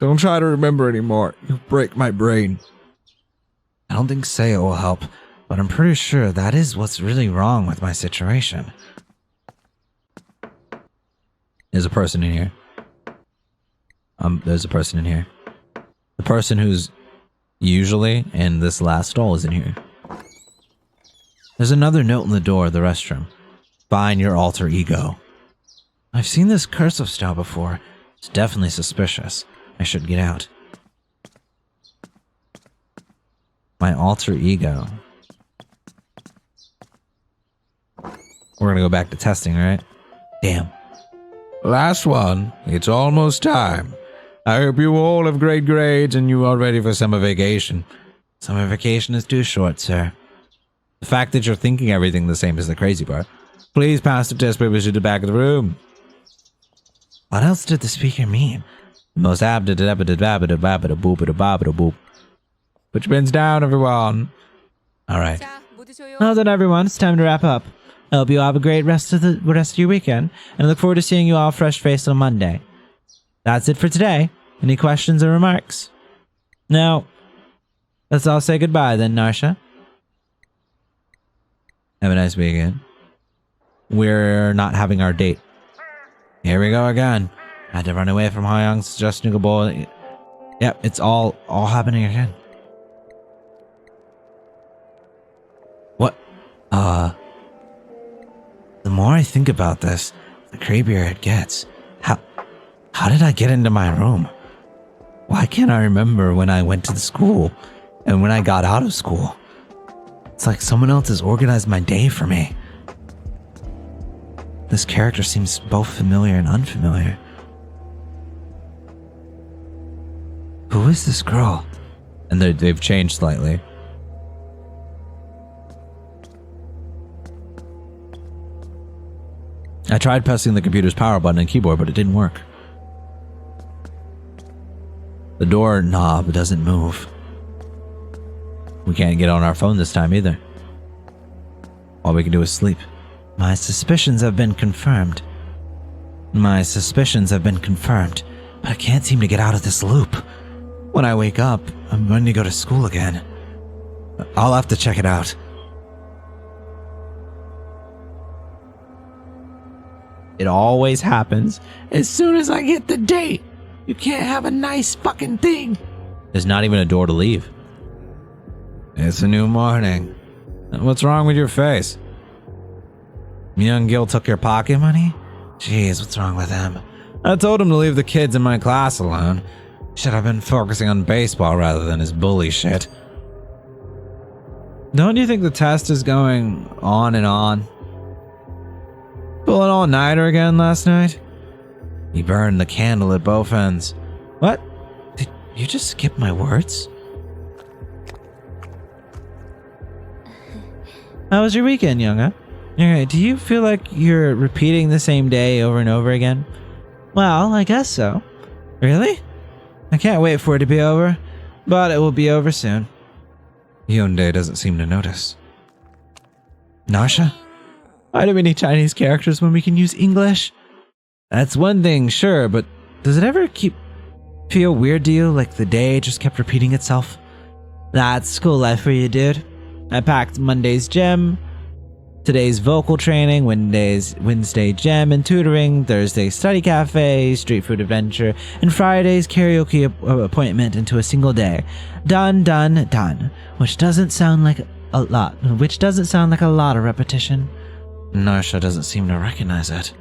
S5: Don't try to remember anymore. You'll break my brain.
S1: I don't think say it will help, but I'm pretty sure that is what's really wrong with my situation. There's a person in here. There's a person in here. The person who's usually in this last stall is in here. There's another note in the door of the restroom. Find your alter ego. I've seen this cursive style before. It's definitely suspicious. I should get out. My alter ego. We're gonna go back to testing, right? Damn.
S5: Last one. It's almost time. I hope you all have great grades and you are ready for summer vacation.
S1: Summer vacation is too short, sir. The fact that you're thinking everything the same is the crazy part.
S5: Please pass the test papers to the back of the room.
S1: What else did the speaker mean? Most
S5: Put your pens down, everyone.
S1: Alright. Well then, everyone, it's time to wrap up. I hope you all have a great rest of your weekend, and I look forward to seeing you all fresh-faced on Monday. That's it for today. Any questions or remarks? No. Let's all say goodbye then, Narsha. Have a nice weekend. We're not having our date. Here we go again. I had to run away from Hyung's suggesting a boy. Yep, it's all happening again. What? The more I think about this, the creepier it gets. How did I get into my room? Why can't I remember when I went to the school and when I got out of school? It's like someone else has organized my day for me. This character seems both familiar and unfamiliar. Who is this girl? And they've changed slightly. I tried pressing the computer's power button and keyboard, but it didn't work. The door knob doesn't move. We can't get on our phone this time either. All we can do is sleep. My suspicions have been confirmed. But I can't seem to get out of this loop. When I wake up, I'm going to go to school again. I'll have to check it out. It always happens as soon as I get the date. You can't have a nice fucking thing. There's not even a door to leave.
S5: It's a new morning. What's wrong with your face?
S1: Young Gil took your pocket money? Jeez, what's wrong with him?
S5: I told him to leave the kids in my class alone. Should have been focusing on baseball rather than his bully shit.
S1: Don't you think the test is going on and on?
S5: Pull an all-nighter again last night?
S1: He burned the candle at both ends. What? Did you just skip my words? How was your weekend, Younga? Do you feel like you're repeating the same day over and over again? Well, I guess so. Really? I can't wait for it to be over, but it will be over soon.
S5: Hyundai doesn't seem to notice.
S1: Narsha? Why do we need Chinese characters when we can use English? That's one thing, sure, but does it ever feel weird to you, like the day just kept repeating itself? That's school life for you, dude. I packed Monday's gym, today's vocal training, Wednesday gym and tutoring, Thursday study cafe, street food adventure, and Friday's karaoke appointment into a single day. Done, done, done. Which doesn't sound like a lot of repetition. Narsha doesn't seem to recognize it.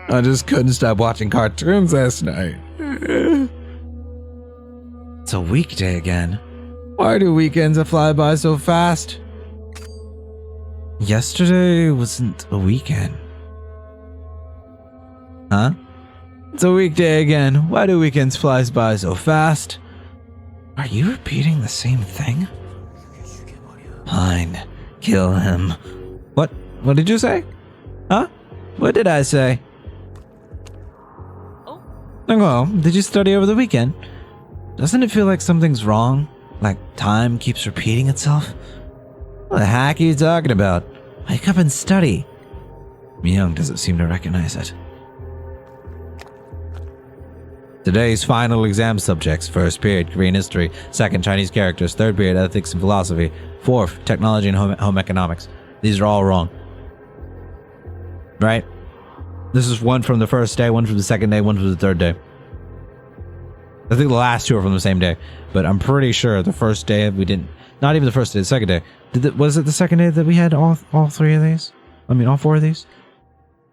S5: I just couldn't stop watching cartoons last night.
S1: It's a weekday again.
S5: Why do weekends fly by so fast?
S1: Yesterday wasn't a weekend. Huh? It's a weekday again. Why do weekends fly by so fast? Are you repeating the same thing? Fine. Kill him. What? What did you say? Huh? What did I say?
S3: Oh,
S1: Well, did you study over the weekend? Doesn't it feel like something's wrong? Like time keeps repeating itself? What the heck are you talking about? Wake up and study. Myung doesn't seem to recognize it. Today's final exam subjects: first period, Korean history; second, Chinese characters; third period, ethics and philosophy; fourth, technology and home economics. These are all wrong. Right? This is one from the first day, one from the second day, one from the third day. I think the last two are from the same day, but I'm pretty sure the first day we didn't. Not even the first day, the second day. Was it the second day that we had all three of these? I mean, all four of these?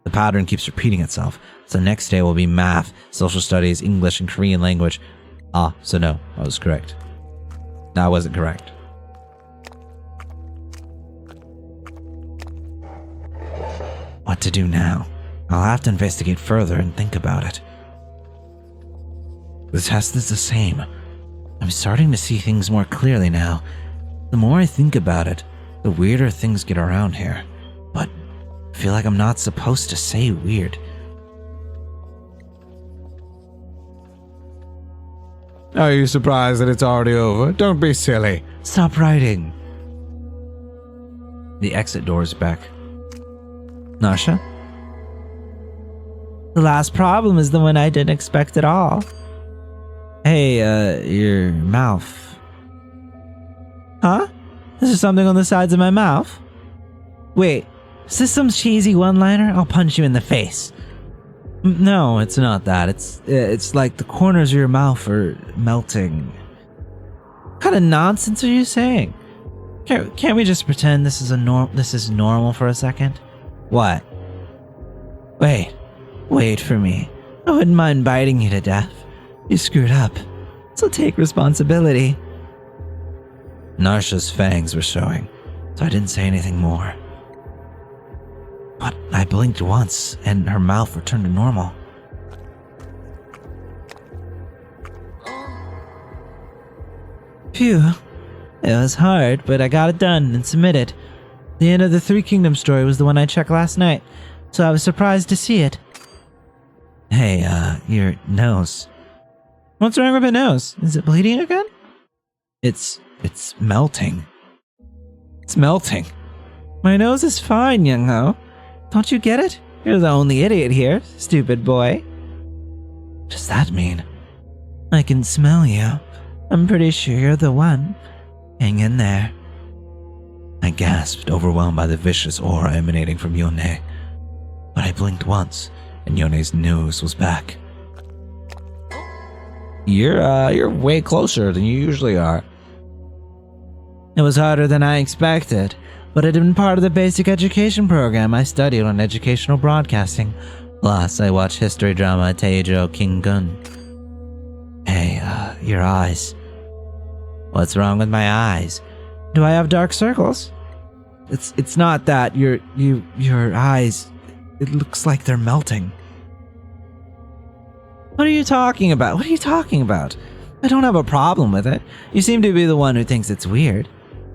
S1: The pattern keeps repeating itself. So next day will be math, social studies, English, and Korean language. So no, I was correct. No, I wasn't correct. What to do now? I'll have to investigate further and think about it. The test is the same. I'm starting to see things more clearly now. The more I think about it, the weirder things get around here. But I feel like I'm not supposed to say weird. Are you surprised that it's already over? Don't be silly. Stop writing. The exit door is back. Nasha? The last problem is the one I didn't expect at all. Hey, your mouth. Huh? Is there something on the sides of my mouth? Wait, is this some cheesy one-liner? I'll punch you in the face. No, it's not that. It's like the corners of your mouth are melting. What kind of nonsense are you saying? Can't we just pretend this is normal for a second? What? Wait for me. I wouldn't mind biting you to death. You screwed up, so take responsibility. Narsha's fangs were showing, so I didn't say anything more. But I blinked once, and her mouth returned to normal. Phew. It was hard, but I got it done and submitted. The end of the Three Kingdoms story was the one I checked last night, so I was surprised to see it. Hey, your nose. What's wrong with my nose? Is it bleeding again? It's melting. It's melting. My nose is fine, Young-ho. Don't you get it? You're the only idiot here, stupid boy. What does that mean? I can smell you. I'm pretty sure you're the one. Hang in there. I gasped, overwhelmed by the vicious aura emanating from Yone. But I blinked once, and Yone's nose was back. You're way closer than you usually are. It was harder than I expected, but it had been part of the basic education program I studied on educational broadcasting. Plus, I watched history drama Teijo Kingun. Hey, your eyes. What's wrong with my eyes? Do I have dark circles? It's not that. Your eyes, it looks like they're melting. What are you talking about? What are you talking about? I don't have a problem with it. You seem to be the one who thinks it's weird.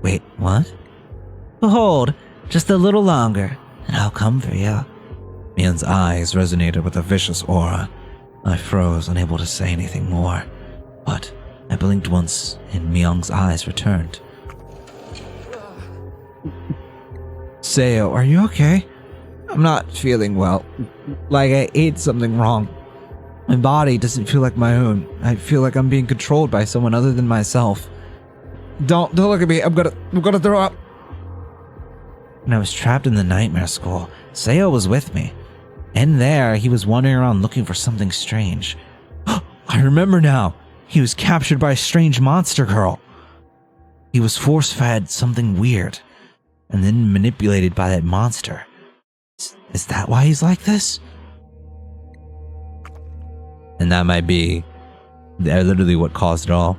S1: Wait, what? Behold, just a little longer, and I'll come for you. Mian's eyes resonated with a vicious aura. I froze, unable to say anything more. But I blinked once, and Myung's eyes returned. Seo, are you okay? I'm not feeling well. Like I ate something wrong. My body doesn't feel like my own. I feel like I'm being controlled by someone other than myself. Don't look at me. I'm gonna throw up. When I was trapped in the nightmare school, Seo was with me. In there, he was wandering around looking for something strange. I remember now. He was captured by a strange monster girl. He was force-fed something weird, and then manipulated by that monster. Is that why he's like this? And that might be literally what caused it all.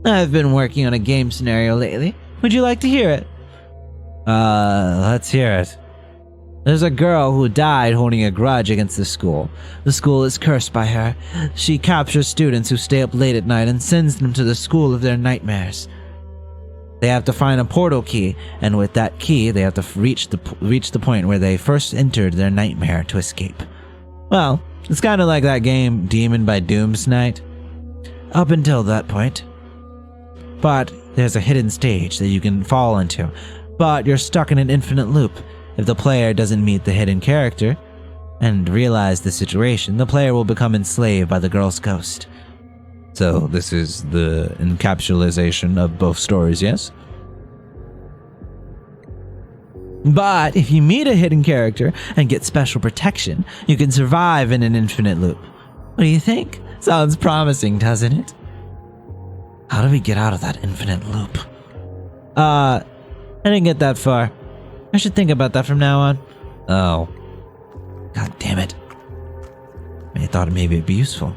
S1: I've been working on a game scenario lately. Would you like to hear it? Let's hear it. There's a girl who died holding a grudge against the school. The school is cursed by her. She captures students who stay up late at night and sends them to the school of their nightmares. They have to find a portal key, and with that key, they have to reach the point where they first entered their nightmare to escape. Well, it's kind of like that game Demon by Doomsnight. Up until that point. But there's a hidden stage that you can fall into, but you're stuck in an infinite loop. If the player doesn't meet the hidden character and realize the situation, the player will become enslaved by the girl's ghost. So this is the encapsulation of both stories, yes? But if you meet a hidden character and get special protection, you can survive in an infinite loop. What do you think? Sounds promising, doesn't it? How do we get out of that infinite loop? I didn't get that far. I should think about that from now on. Oh. God damn it. I thought maybe it'd be useful.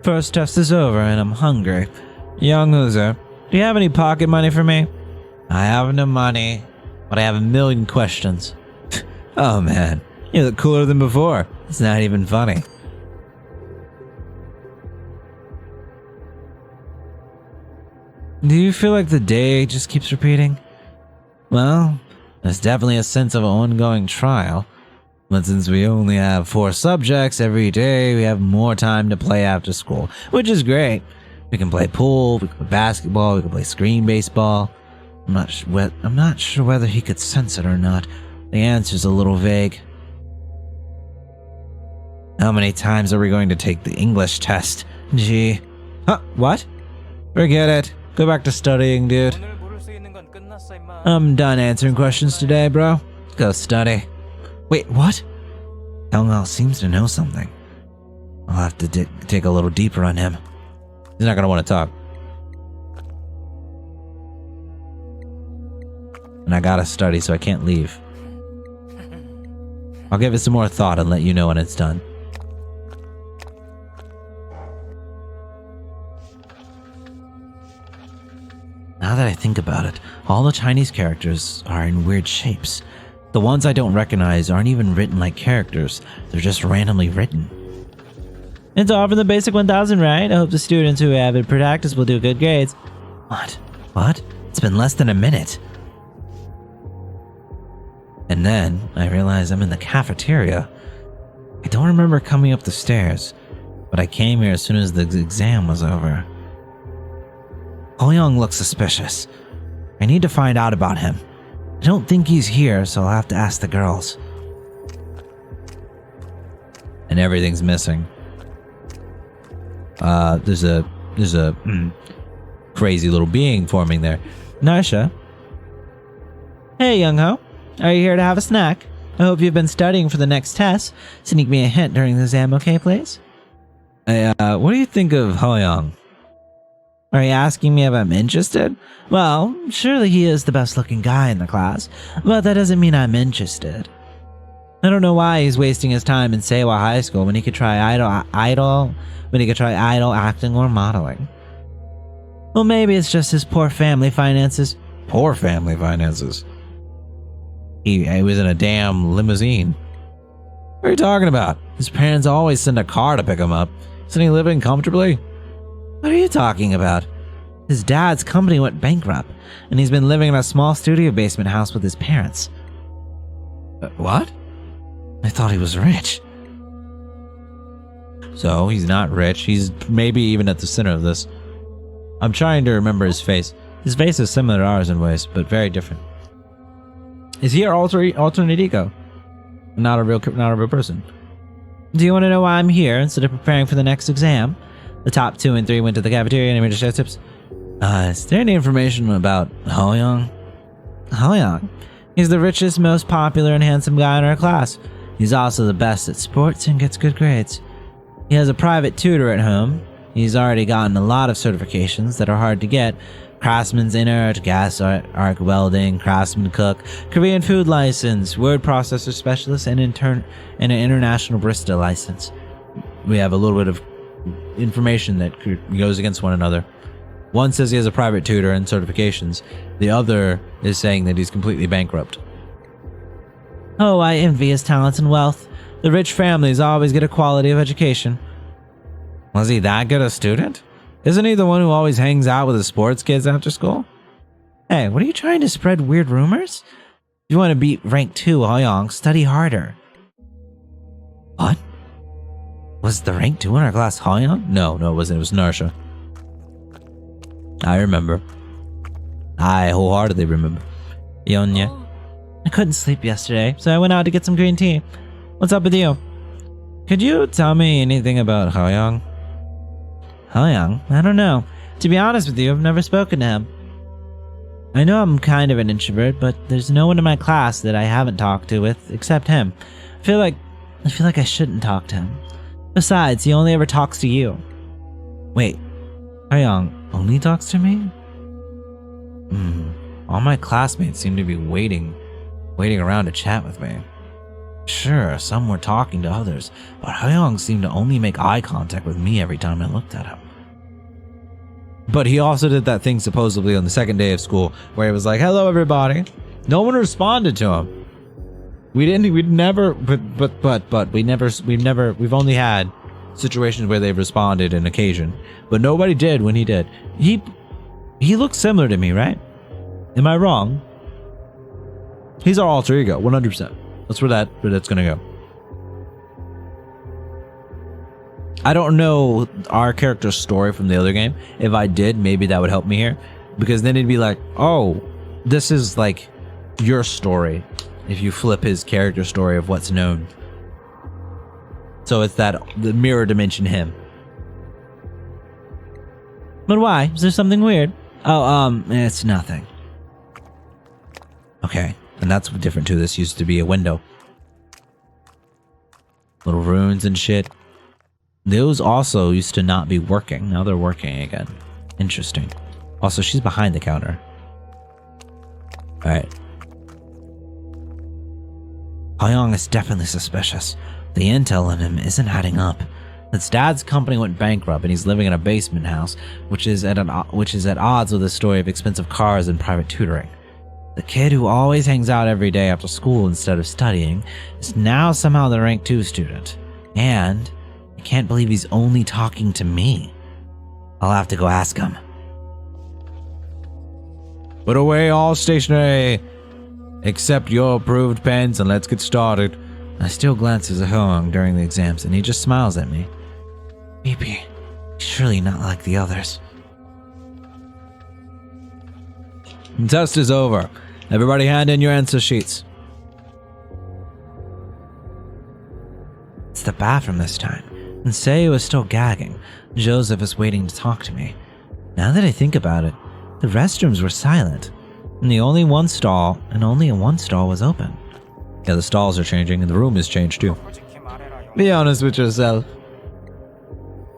S1: First test is over and I'm hungry. Young loser, do you have any pocket money for me? I have no money, but I have a million questions. Oh man, you look cooler than before. It's not even funny. Do you feel like the day just keeps repeating? Well, there's definitely a sense of an ongoing trial. But since we only have 4 subjects every day, we have more time to play after school, which is great. We can play pool, we can play basketball, we can play screen baseball. I'm not sure whether he could sense it or not. The answer's a little vague. How many times are we going to take the English test? Gee. Huh, what? Forget it. Go back to studying, dude.
S4: 오늘 물을 수 있는 건 끝났어, 임마.
S1: I'm done answering questions today, bro. Go study. Wait, what? Hell seems to know something. I'll have to dig a little deeper on him. He's not gonna want to talk. And I gotta study, so I can't leave. I'll give it some more thought and let you know when it's done. Now that I think about it, all the Chinese characters are in weird shapes. The ones I don't recognize aren't even written like characters, they're just randomly written. It's all for the basic 1000, right? I hope the students who have it practice will do good grades. What? It's been less than a minute. And then I realize I'm in the cafeteria. I don't remember coming up the stairs, but I came here as soon as the exam was over. Hoyoung looks suspicious. I need to find out about him. I don't think he's here, so I'll have to ask the girls. And everything's missing. There's a crazy little being forming there. Narsha. Hey, Young-ho. Are you here to have a snack? I hope you've been studying for the next test. Sneak me a hint during the exam, okay, please? What do you think of Hoyoung? Are you asking me if I'm interested? Well, surely he is the best looking guy in the class, but that doesn't mean I'm interested. I don't know why he's wasting his time in Seiwa High School when he could try idol acting or modeling. Well, maybe it's just his poor family finances. Poor family finances? He was in a damn limousine. What are you talking about? His parents always send a car to pick him up. Isn't he living comfortably? What are you talking about? His dad's company went bankrupt, and he's been living in a small studio basement house with his parents. What? I thought he was rich. So, he's not rich. He's maybe even at the center of this. I'm trying to remember his face. His face is similar to ours in ways, but very different. Is he our alternate ego? Not a real person. Do you want to know why I'm here instead of preparing for the next exam? The top 2 and 3 went to the cafeteria and made share tips. Is there any information about Hoyoung? Hoyoung? He's the richest, most popular, and handsome guy in our class. He's also the best at sports and gets good grades. He has a private tutor at home. He's already gotten a lot of certifications that are hard to get. Craftsman's Inert, Gas Arc Welding, Craftsman Cook, Korean Food License, Word Processor Specialist, and an International Barista License. We have a little bit of information that goes against one another. One says he has a private tutor and certifications. The other is saying that he's completely bankrupt. Oh, I envy his talents and wealth. The rich families always get a quality of education. Was he that good a student? Isn't he the one who always hangs out with the sports kids after school? Hey, what are you trying to spread weird rumors? If you want to beat rank 2 Hoyong, study harder. What? Was the rank 2 in our class Hoyong? No, it wasn't. It was Narsha. I remember. I wholeheartedly remember. Yonya. I couldn't sleep yesterday, so I went out to get some green tea. What's up with you? Could you tell me anything about Hoyong? Hoyong? I don't know. To be honest with you, I've never spoken to him. I know I'm kind of an introvert, but there's no one in my class that I haven't talked to with except him. I feel like I shouldn't talk to him. Besides, he only ever talks to you. Wait, Hoyong only talks to me? All my classmates seem to be waiting around to chat with me. Sure, some were talking to others, but Hoyong seemed to only make eye contact with me every time I looked at him. But he also did that thing supposedly on the second day of school where he was like, "Hello, everybody." No one responded to him. We've only had situations where they've responded in occasion, but nobody did when he did. He looks similar to me, right? Am I wrong? He's our alter ego, 100%. That's where that's gonna go. I don't know our character's story from the other game. If I did, maybe that would help me here. Because then it'd be like, oh, this is like your story. If you flip his character story of what's known. So it's the mirror dimension him. But why? Is there something weird? Oh, it's nothing. Okay, and that's different too. This used to be a window. Little runes and shit. Those also used to not be working. Now they're working again. Interesting. Also, she's behind the counter. Alright. Hoyong is definitely suspicious. The intel on him isn't adding up. His dad's company went bankrupt and he's living in a basement house, which is at odds with the story of expensive cars and private tutoring. The kid who always hangs out every day after school instead of studying is now somehow the rank 2 student. And I can't believe he's only talking to me. I'll have to go ask him. Put away all stationery except your approved pens and let's get started. I still glances at Hoyong during the exams and he just smiles at me. Maybe. Surely not like the others. The test is over. Everybody hand in your answer sheets. It's the bathroom this time. And Seiyu is still gagging. Joseph is waiting to talk to me. Now that I think about it, the restrooms were silent. And only one stall was open. Yeah, the stalls are changing and the room is changed too. Be honest with yourself.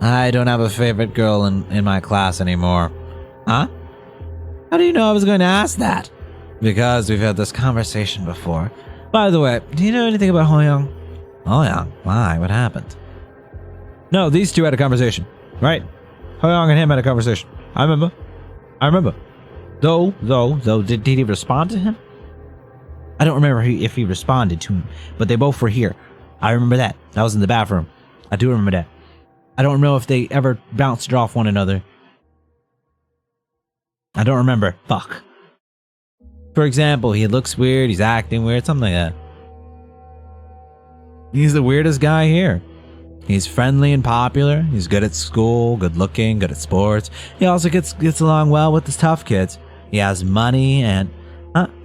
S1: I don't have a favorite girl in my class anymore. Huh? How do you know I was going to ask that? Because we've had this conversation before. By the way, do you know anything about Hoyong? Hoyong? Why? What happened? No, these two had a conversation, right? Hoyong and him had a conversation. I remember. Though, did he respond to him? I don't remember if he responded to him, but they both were here. I remember that. That was in the bathroom. I do remember that. I don't know if they ever bounced it off one another. I don't remember. Fuck. For example, he looks weird, he's acting weird, something like that. He's the weirdest guy here. He's friendly and popular. He's good at school, good looking, good at sports. He also gets along well with the tough kids. He has money and...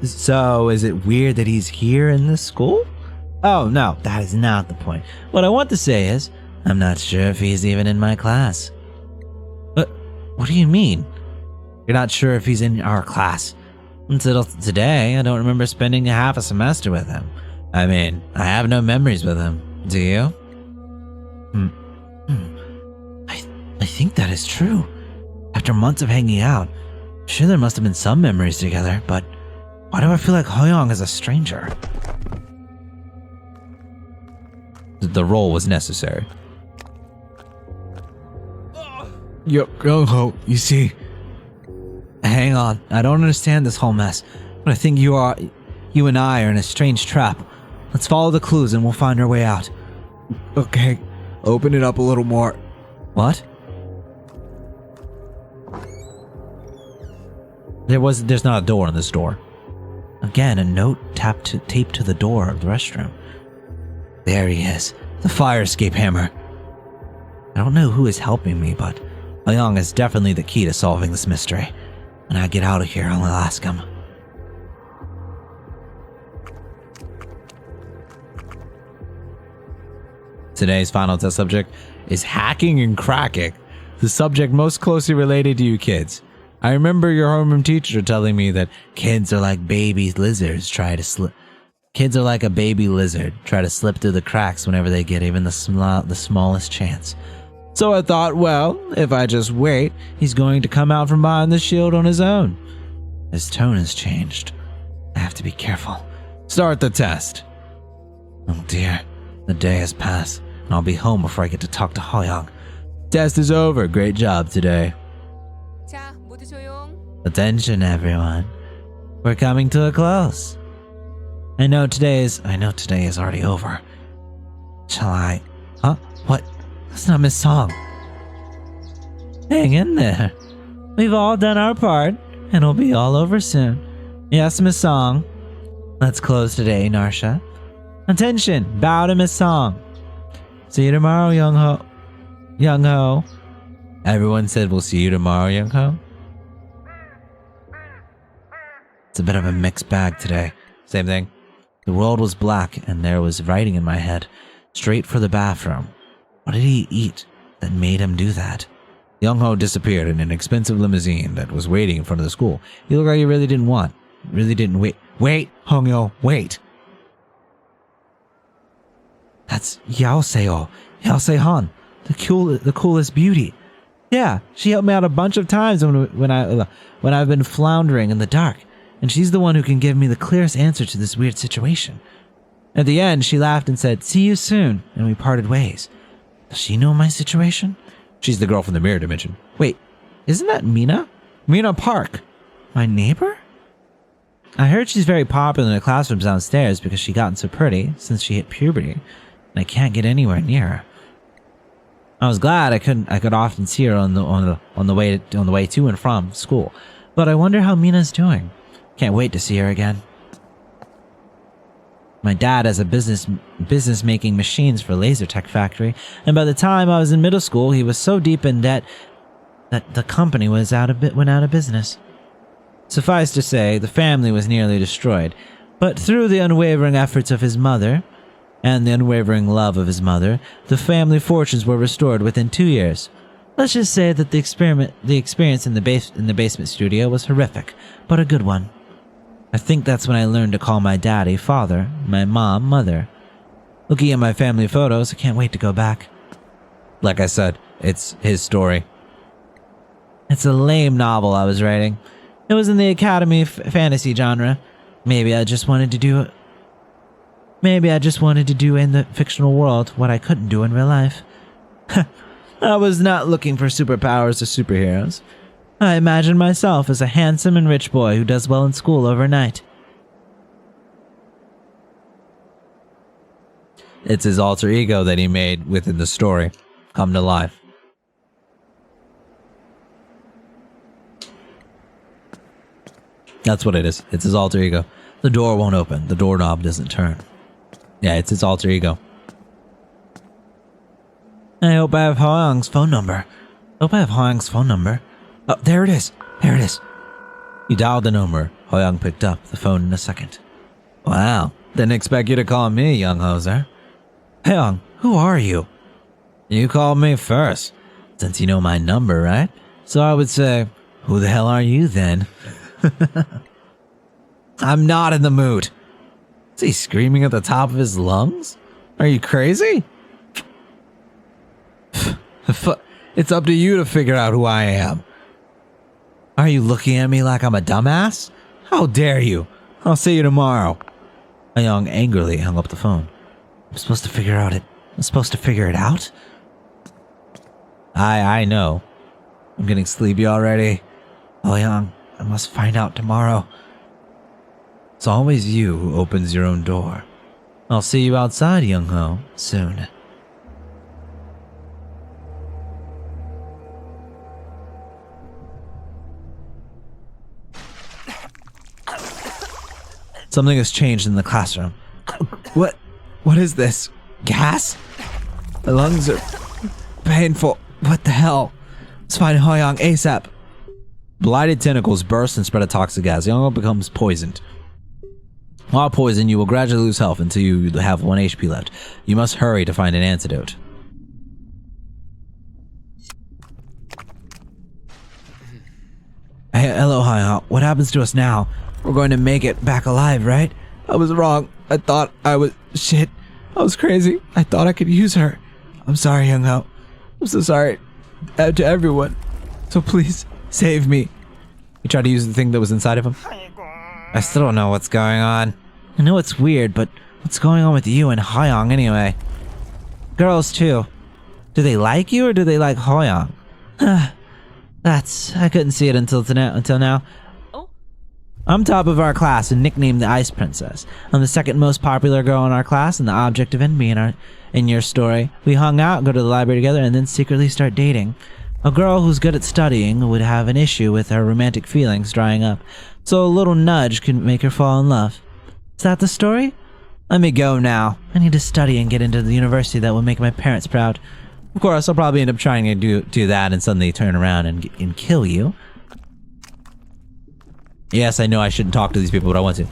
S1: So, is it weird that he's here in this school? Oh, no, that is not the point. What I want to say is, I'm not sure if he's even in my class. What do you mean? You're not sure if he's in our class? Until today, I don't remember spending half a semester with him. I mean, I have no memories with him. Do you? I think that is true. After months of hanging out, I'm sure there must have been some memories together, but why do I feel like Hoyong is a stranger? The role was necessary. Yo, you see... Hang on, I don't understand this whole mess, but I think you and I are in a strange trap. Let's follow the clues and we'll find our way out.
S5: Okay, open it up a little more.
S1: What? There's not a door in this door. Again, a note taped to the door of the restroom. There he is, the fire escape hammer. I don't know who is helping me, but Young is definitely the key to solving this mystery. When I get out of here, I'll ask him. Today's final test subject is hacking and cracking, the subject most closely related to you kids. I remember your homeroom teacher telling me that kids are like baby lizards Kids are like a baby lizard, try to slip through the cracks whenever they get even the smallest chance. So I thought, well, if I just wait, he's going to come out from behind the shield on his own. His tone has changed. I have to be careful. Start the test. Oh dear, the day has passed, and I'll be home before I get to talk to Hoyoung. Test is over. Great job today.
S6: 자, 모두 조용.
S1: Attention, everyone. We're coming to a close. I know today is already over. Shall I? Huh? What? That's not Miss Song. Hang in there. We've all done our part, and it'll be all over soon. Yes, Miss Song. Let's close today, Narsha. Attention, bow to Miss Song. See you tomorrow, Young Ho. Everyone said we'll see you tomorrow, Young Ho. It's a bit of a mixed bag today. Same thing. The world was black and there was writing in my head. Straight for the bathroom. What did he eat that made him do that? Young Ho disappeared in an expensive limousine that was waiting in front of the school. He looked like he really didn't wait. Wait, Hong Yo, wait. That's Yao Se-han, the coolest beauty. Yeah, she helped me out a bunch of times when I've been floundering in the dark, and she's the one who can give me the clearest answer to this weird situation. At the end, she laughed and said, "See you soon," and we parted ways. Does she know my situation? She's the girl from the mirror dimension. Wait, isn't that Mina? Mina Park, my neighbor? I heard she's very popular in the classrooms downstairs because she gotten so pretty since she hit puberty, and I can't get anywhere near her. I was glad I could often see her on the way to and from school, but I wonder how Mina's doing. Can't wait to see her again. My dad has a business making machines for laser tech factory, and by the time I was in middle school, he was so deep in debt that the company went out of business. Suffice to say, the family was nearly destroyed, but through the unwavering efforts of his mother and the unwavering love of his mother, the family fortunes were restored within 2 years. Let's just say that the experience in the basement studio was horrific, but a good one. I think that's when I learned to call my daddy father, my mom mother. Looking at my family photos, I can't wait to go back. Like I said, it's his story. It's a lame novel I was writing. It was in the Academy fantasy genre. Maybe I just wanted to do in the fictional world what I couldn't do in real life. I was not looking for superpowers or superheroes. I imagined myself as a handsome and rich boy who does well in school overnight. It's his alter ego that he made within the story come to life. That's what it is. It's his alter ego. The door won't open. The doorknob doesn't turn. Yeah, it's his alter ego. I hope I have Hoyoung's phone number. Oh, there it is. You dialed the number. Hoyoung picked up the phone in a second. Wow, didn't expect you to call me, young hoser. Hoyoung, who are you? You called me first, since you know my number, right? So I would say, who the hell are you then? I'm not in the mood. Is he screaming at the top of his lungs? Are you crazy? It's up to you to figure out who I am. Are you looking at me like I'm a dumbass? How dare you? I'll see you tomorrow. Hoyoung angrily hung up the phone. I'm supposed to figure it out? I know. I'm getting sleepy already. Hoyoung, I must find out tomorrow. It's always you who opens your own door. I'll see you outside, young ho, soon. Something has changed in the classroom. What is this? Gas? My lungs are painful. What the hell? Let's find Hoyang ASAP. Blighted tentacles burst and spread a toxic gas. Young becomes poisoned. While poisoned, you will gradually lose health until you have 1 HP left. You must hurry to find an antidote. Hey, hello, Hoyang. What happens to us now? We're going to make it back alive, right? I was wrong. I thought I was... Shit. I was crazy. I thought I could use her. I'm sorry, Young Ho. I'm so sorry. To everyone. So please, save me. He tried to use the thing that was inside of him. I still don't know what's going on. I know it's weird, but what's going on with you and Hoyang anyway? Girls, too. Do they like you or do they like Hoyang? I couldn't see it until now. I'm top of our class and nicknamed the Ice Princess. I'm the second most popular girl in our class and the object of envy in your story. We hung out, go to the library together, and then secretly start dating. A girl who's good at studying would have an issue with her romantic feelings drying up, so a little nudge could make her fall in love. Is that the story? Let me go now. I need to study and get into the university that will make my parents proud. Of course, I'll probably end up trying to do that and suddenly turn around and kill you. Yes, I know I shouldn't talk to these people, but I want to.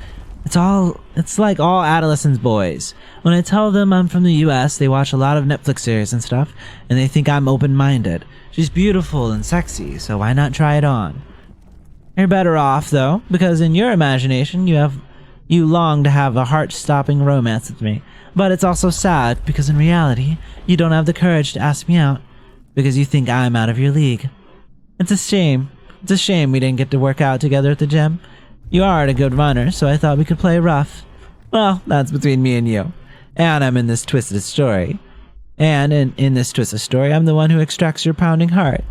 S1: It's like all adolescents boys. When I tell them I'm from the US, they watch a lot of Netflix series and stuff, and they think I'm open-minded. She's beautiful and sexy, so why not try it on? You're better off, though, because in your imagination, you long to have a heart-stopping romance with me. But it's also sad, because in reality, you don't have the courage to ask me out, because you think I'm out of your league. It's a shame. It's a shame we didn't get to work out together at the gym. You are a good runner, so I thought we could play rough. Well, that's between me and you. And I'm in this twisted story. And in this twisted story, I'm the one who extracts your pounding heart.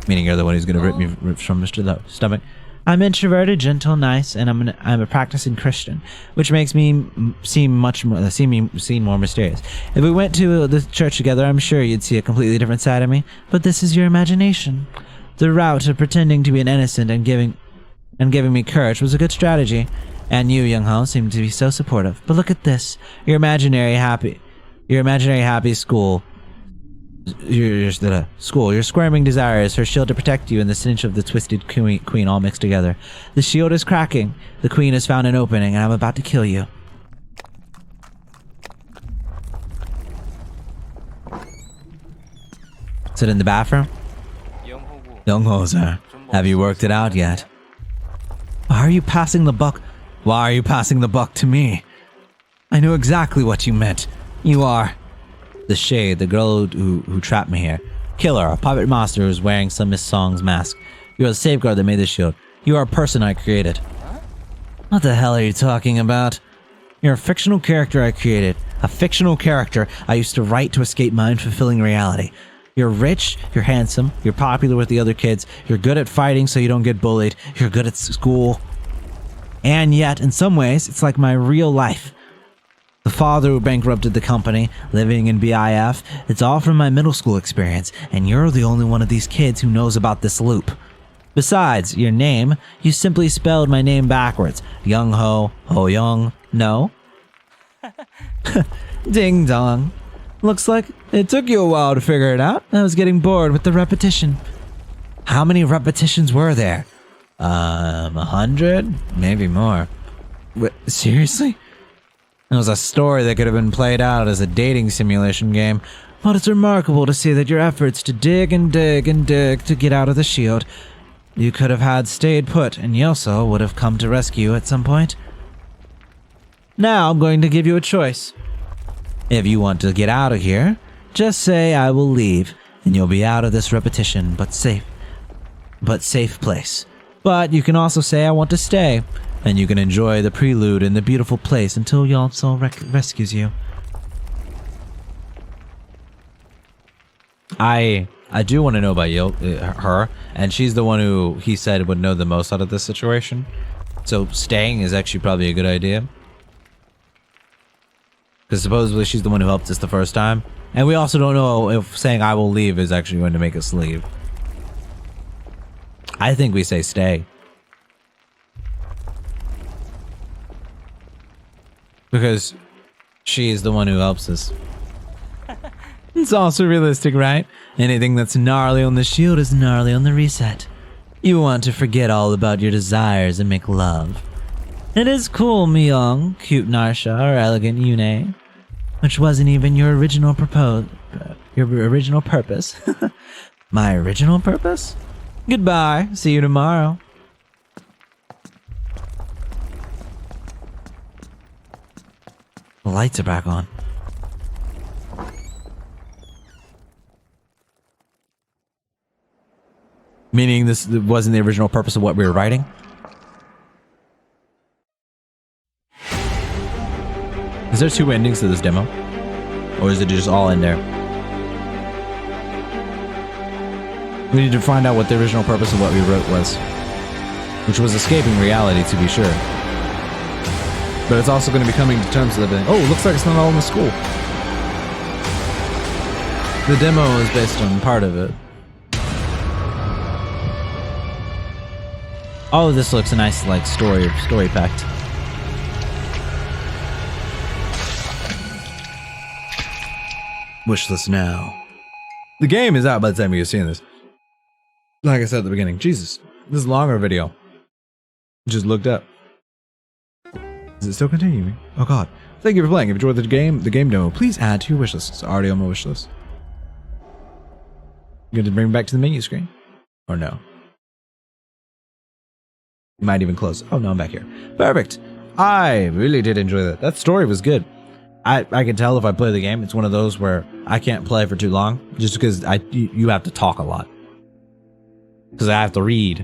S1: Meaning you're the one who's going to rip me from Mr. Stomach. I'm introverted, gentle, nice, and I'm a practicing Christian, which makes me seem more mysterious. If we went to the church together, I'm sure you'd see a completely different side of me. But this is your imagination. The route of pretending to be an innocent and giving me courage was a good strategy, and you, Young Ho, seem to be so supportive. But look at this: your imaginary happy school. Your squirming desires, her shield to protect you, and the stench of the twisted queen all mixed together. The shield is cracking. The queen has found an opening, and I'm about to kill you. Sit in the bathroom. Young Ho, sir, have you worked it out yet? Why are you passing the buck to me? I knew exactly what you meant. You are the Shade, the girl who trapped me here. Killer, a puppet monster who's wearing some Miss Song's mask. You are the safeguard that made this shield. You are a person I created. What the hell are you talking about? You're a fictional character I created. A fictional character I used to write to escape my unfulfilling reality. You're rich, you're handsome, you're popular with the other kids, you're good at fighting so you don't get bullied, you're good at school. And yet, in some ways, it's like my real life. The father who bankrupted the company, living in BIF, it's all from my middle school experience, and you're the only one of these kids who knows about this loop. Besides, your name, you simply spelled my name backwards. Young Ho, Ho Young, no? Ding dong. Looks like it took you a while to figure it out. I was getting bored with the repetition. How many repetitions were there? 100? Maybe more. What, seriously? It was a story that could have been played out as a dating simulation game, but it's remarkable to see that your efforts to dig and dig and dig to get out of the shield, you could have had stayed put and Yoso would have come to rescue you at some point. Now I'm going to give you a choice. If you want to get out of here, just say I will leave, and you'll be out of this repetition, but safe place. But you can also say I want to stay, and you can enjoy the prelude in the beautiful place until Yoso rescues you. I do want to know about her, and she's the one who he said would know the most out of this situation. So staying is actually probably a good idea. Because supposedly she's the one who helped us the first time. And we also don't know if saying I will leave is actually going to make us leave. I think we say stay. Because she is the one who helps us. It's also realistic, right? Anything that's gnarly on the shield is gnarly on the reset. You want to forget all about your desires and make love. It is cool, Myung, cute Narsha, or elegant Yune. Which wasn't even your original your original purpose. My original purpose? Goodbye. See you tomorrow. The lights are back on. Meaning this wasn't the original purpose of what we were writing? Is there two endings to this demo? Or is it just all in there? We need to find out what the original purpose of what we wrote was. Which was escaping reality, to be sure. But it's also going to be coming to terms with it. Oh, it looks like it's not all in the school. The demo is based on part of it. Oh, this looks a nice, like, story packed. Wishlist now. The game is out by the time you're seeing this. Like I said at the beginning, Jesus, this is a longer video. Just looked up. Is it still continuing? Oh god. Thank you for playing. If you enjoyed the game demo, please add to your wishlist. It's already on my wishlist. You going to bring me back to the menu screen? Or no? You might even close. Oh no, I'm back here. Perfect. I really did enjoy that. That story was good. I can tell if I play the game, it's one of those where I can't play for too long, just because you have to talk a lot. Because I have to read.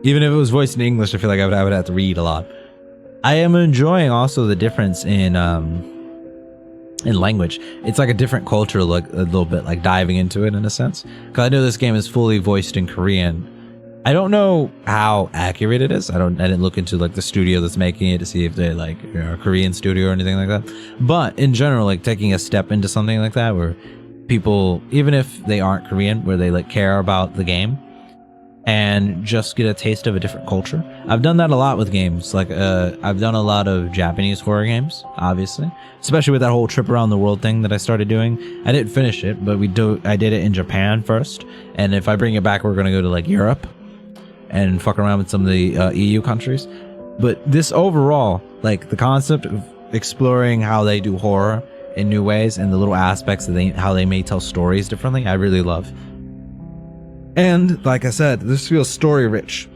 S1: Even if it was voiced in English, I feel like I would have to read a lot. I am enjoying also the difference in language. It's like a different culture, like a little bit, like diving into it in a sense. Because I know this game is fully voiced in Korean. I don't know how accurate it is. I didn't look into like the studio that's making it to see if they're like a Korean studio or anything like that. But in general, like taking a step into something like that where people, even if they aren't Korean, where they like care about the game and just get a taste of a different culture. I've done that a lot with games. Like I've done a lot of Japanese horror games, obviously, especially with that whole trip around the world thing that I started doing. I didn't finish it, but I did it in Japan first. And if I bring it back, we're going to go to like Europe and fuck around with some of the EU countries. But this overall, like the concept of exploring how they do horror in new ways and the little aspects of how they may tell stories differently, I really love. And like I said, this feels story rich.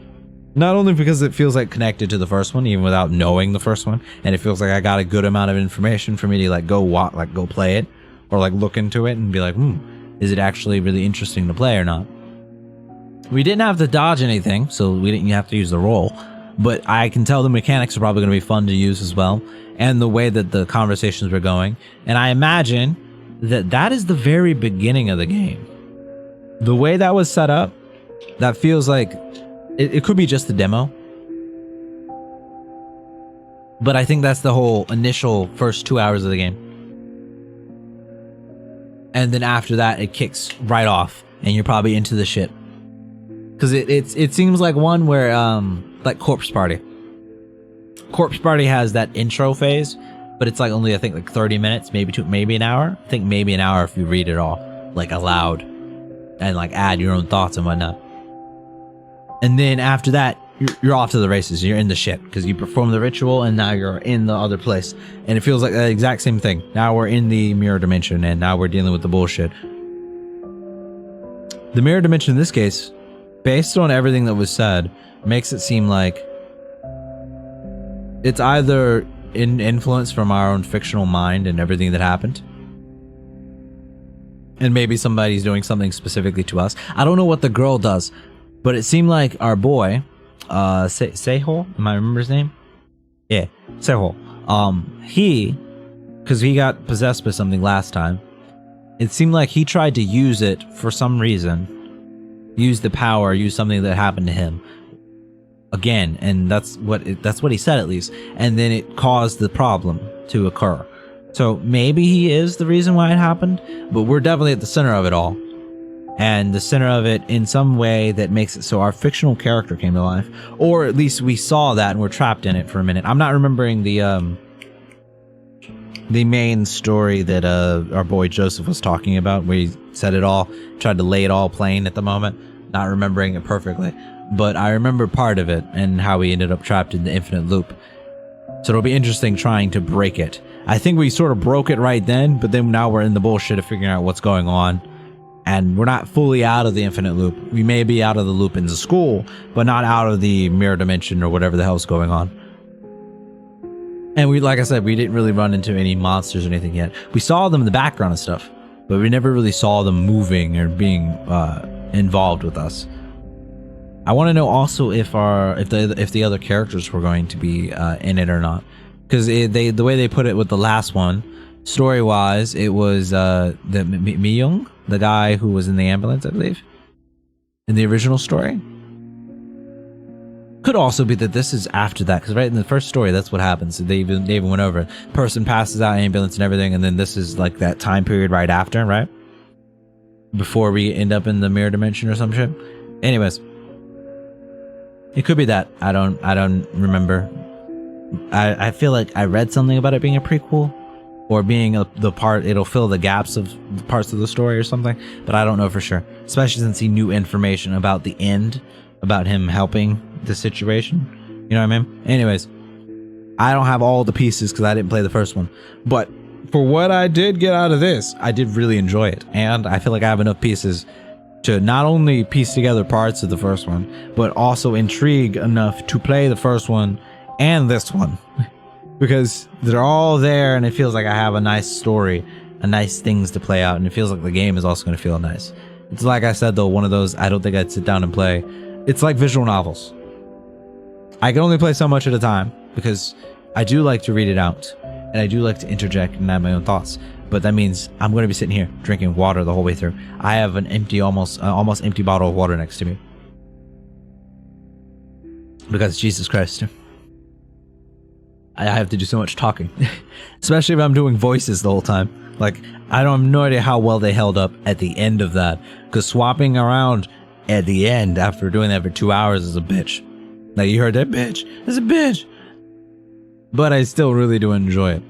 S1: Not only because it feels like connected to the first one, even without knowing the first one, and it feels like I got a good amount of information for me to like go play it, or like look into it and be like, is it actually really interesting to play or not? We didn't have to dodge anything, so we didn't have to use the roll, but I can tell the mechanics are probably going to be fun to use as well, and the way that the conversations were going, and I imagine that is the very beginning of the game. The way that was set up, that feels like it could be just the demo, but I think that's the whole initial first 2 hours of the game, and then after that it kicks right off, and you're probably into the shit. Because it seems like one where, like Corpse Party. Corpse Party has that intro phase, but it's like only, I think, like 30 minutes, maybe an hour. I think maybe an hour if you read it all, like aloud, and like add your own thoughts and whatnot. And then after that, you're off to the races. You're in the shit, because you perform the ritual, and now you're in the other place. And it feels like the exact same thing. Now we're in the mirror dimension, and now we're dealing with the bullshit. The mirror dimension in this case, based on everything that was said, makes it seem like it's either an influence from our own fictional mind and everything that happened, and maybe somebody's doing something specifically to us. I don't know what the girl does, but it seemed like our boy, Sehol, am I remember his name? Yeah, Sehol. Because he got possessed by something last time, it seemed like he tried to use it for some reason. Use the power, use something that happened to him again, and that's what he said at least, and then it caused the problem to occur. So maybe he is the reason why it happened, but we're definitely at the center of it all. And the center of it in some way that makes it so our fictional character came to life. Or at least we saw that and we're trapped in it for a minute. I'm not remembering the main story that our boy Joseph was talking about, where he said it all, tried to lay it all plain at the moment. Not remembering it perfectly. But I remember part of it and how we ended up trapped in the infinite loop. So it'll be interesting trying to break it. I think we sort of broke it right then, but then now we're in the bullshit of figuring out what's going on. And we're not fully out of the infinite loop. We may be out of the loop in the school, but not out of the mirror dimension or whatever the hell's going on. And we, like I said, we didn't really run into any monsters or anything yet. We saw them in the background and stuff, but we never really saw them moving or being involved with us. I want to know also if the other characters were going to be in it or not, because the way they put it with the last one, story wise, it was the Myung, the guy who was in the ambulance, I believe, in the original story. Could also be that this is after that, because right in the first story, that's what happens. They even went over it. Person passes out, ambulance and everything, and then this is like that time period right after, right? Before we end up in the mirror dimension or some shit. Anyways, it could be that. I don't remember. I feel like I read something about it being a prequel, or being the part, it'll fill the gaps of the parts of the story or something, but I don't know for sure. Especially since he knew information about the end, about him helping the situation. You know what I mean? Anyways, I don't have all the pieces because I didn't play the first one, but for what I did get out of this, I did really enjoy it, and I feel like I have enough pieces to not only piece together parts of the first one, but also intrigue enough to play the first one and this one. Because they're all there, and it feels like I have a nice story, a nice things to play out, and it feels like the game is also going to feel nice. It's like I said though, one of those I don't think I'd sit down and play. It's like visual novels. I can only play so much at a time, because I do like to read it out, and I do like to interject and have my own thoughts. But that means I'm going to be sitting here drinking water the whole way through. I have an empty, almost empty bottle of water next to me. Because Jesus Christ, I have to do so much talking, especially if I'm doing voices the whole time. Like, I don't have no idea how well they held up at the end of that, because swapping around at the end after doing that for 2 hours is a bitch. Like, you heard that bitch? It's a bitch. But I still really do enjoy it.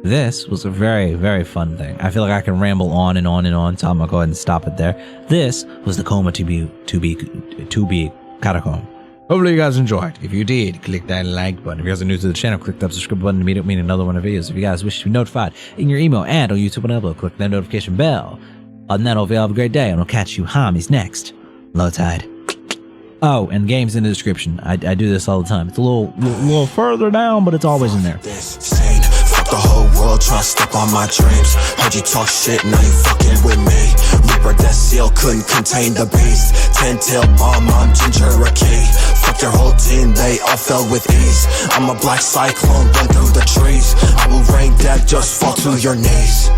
S1: This was a very, very fun thing. I feel like I can ramble on and on and on, so I'm gonna go ahead and stop it there. This was the Coma to be Catacomb. Hopefully you guys enjoyed. If you did, click that like button. If you guys are new to the channel, click that subscribe button to meet another one of videos. If you guys wish to be notified in your email and on YouTube and upload, click that notification bell. Other than that, hope you all have a great day, and I'll catch you homies next. Low tide. Oh, and games in the description. I do this all the time. It's a little further down, but it's always in there.
S7: Fuck the whole world, tryna step on my dreams. Heard you talk shit, now you fucking with me. Reaper that seal couldn't contain the beast. 10-tail bomb, I'm Ginger a key. Fuck your whole team, they all fell with ease. I'm a black cyclone, run through the trees. I will rain death, just fall to your knees.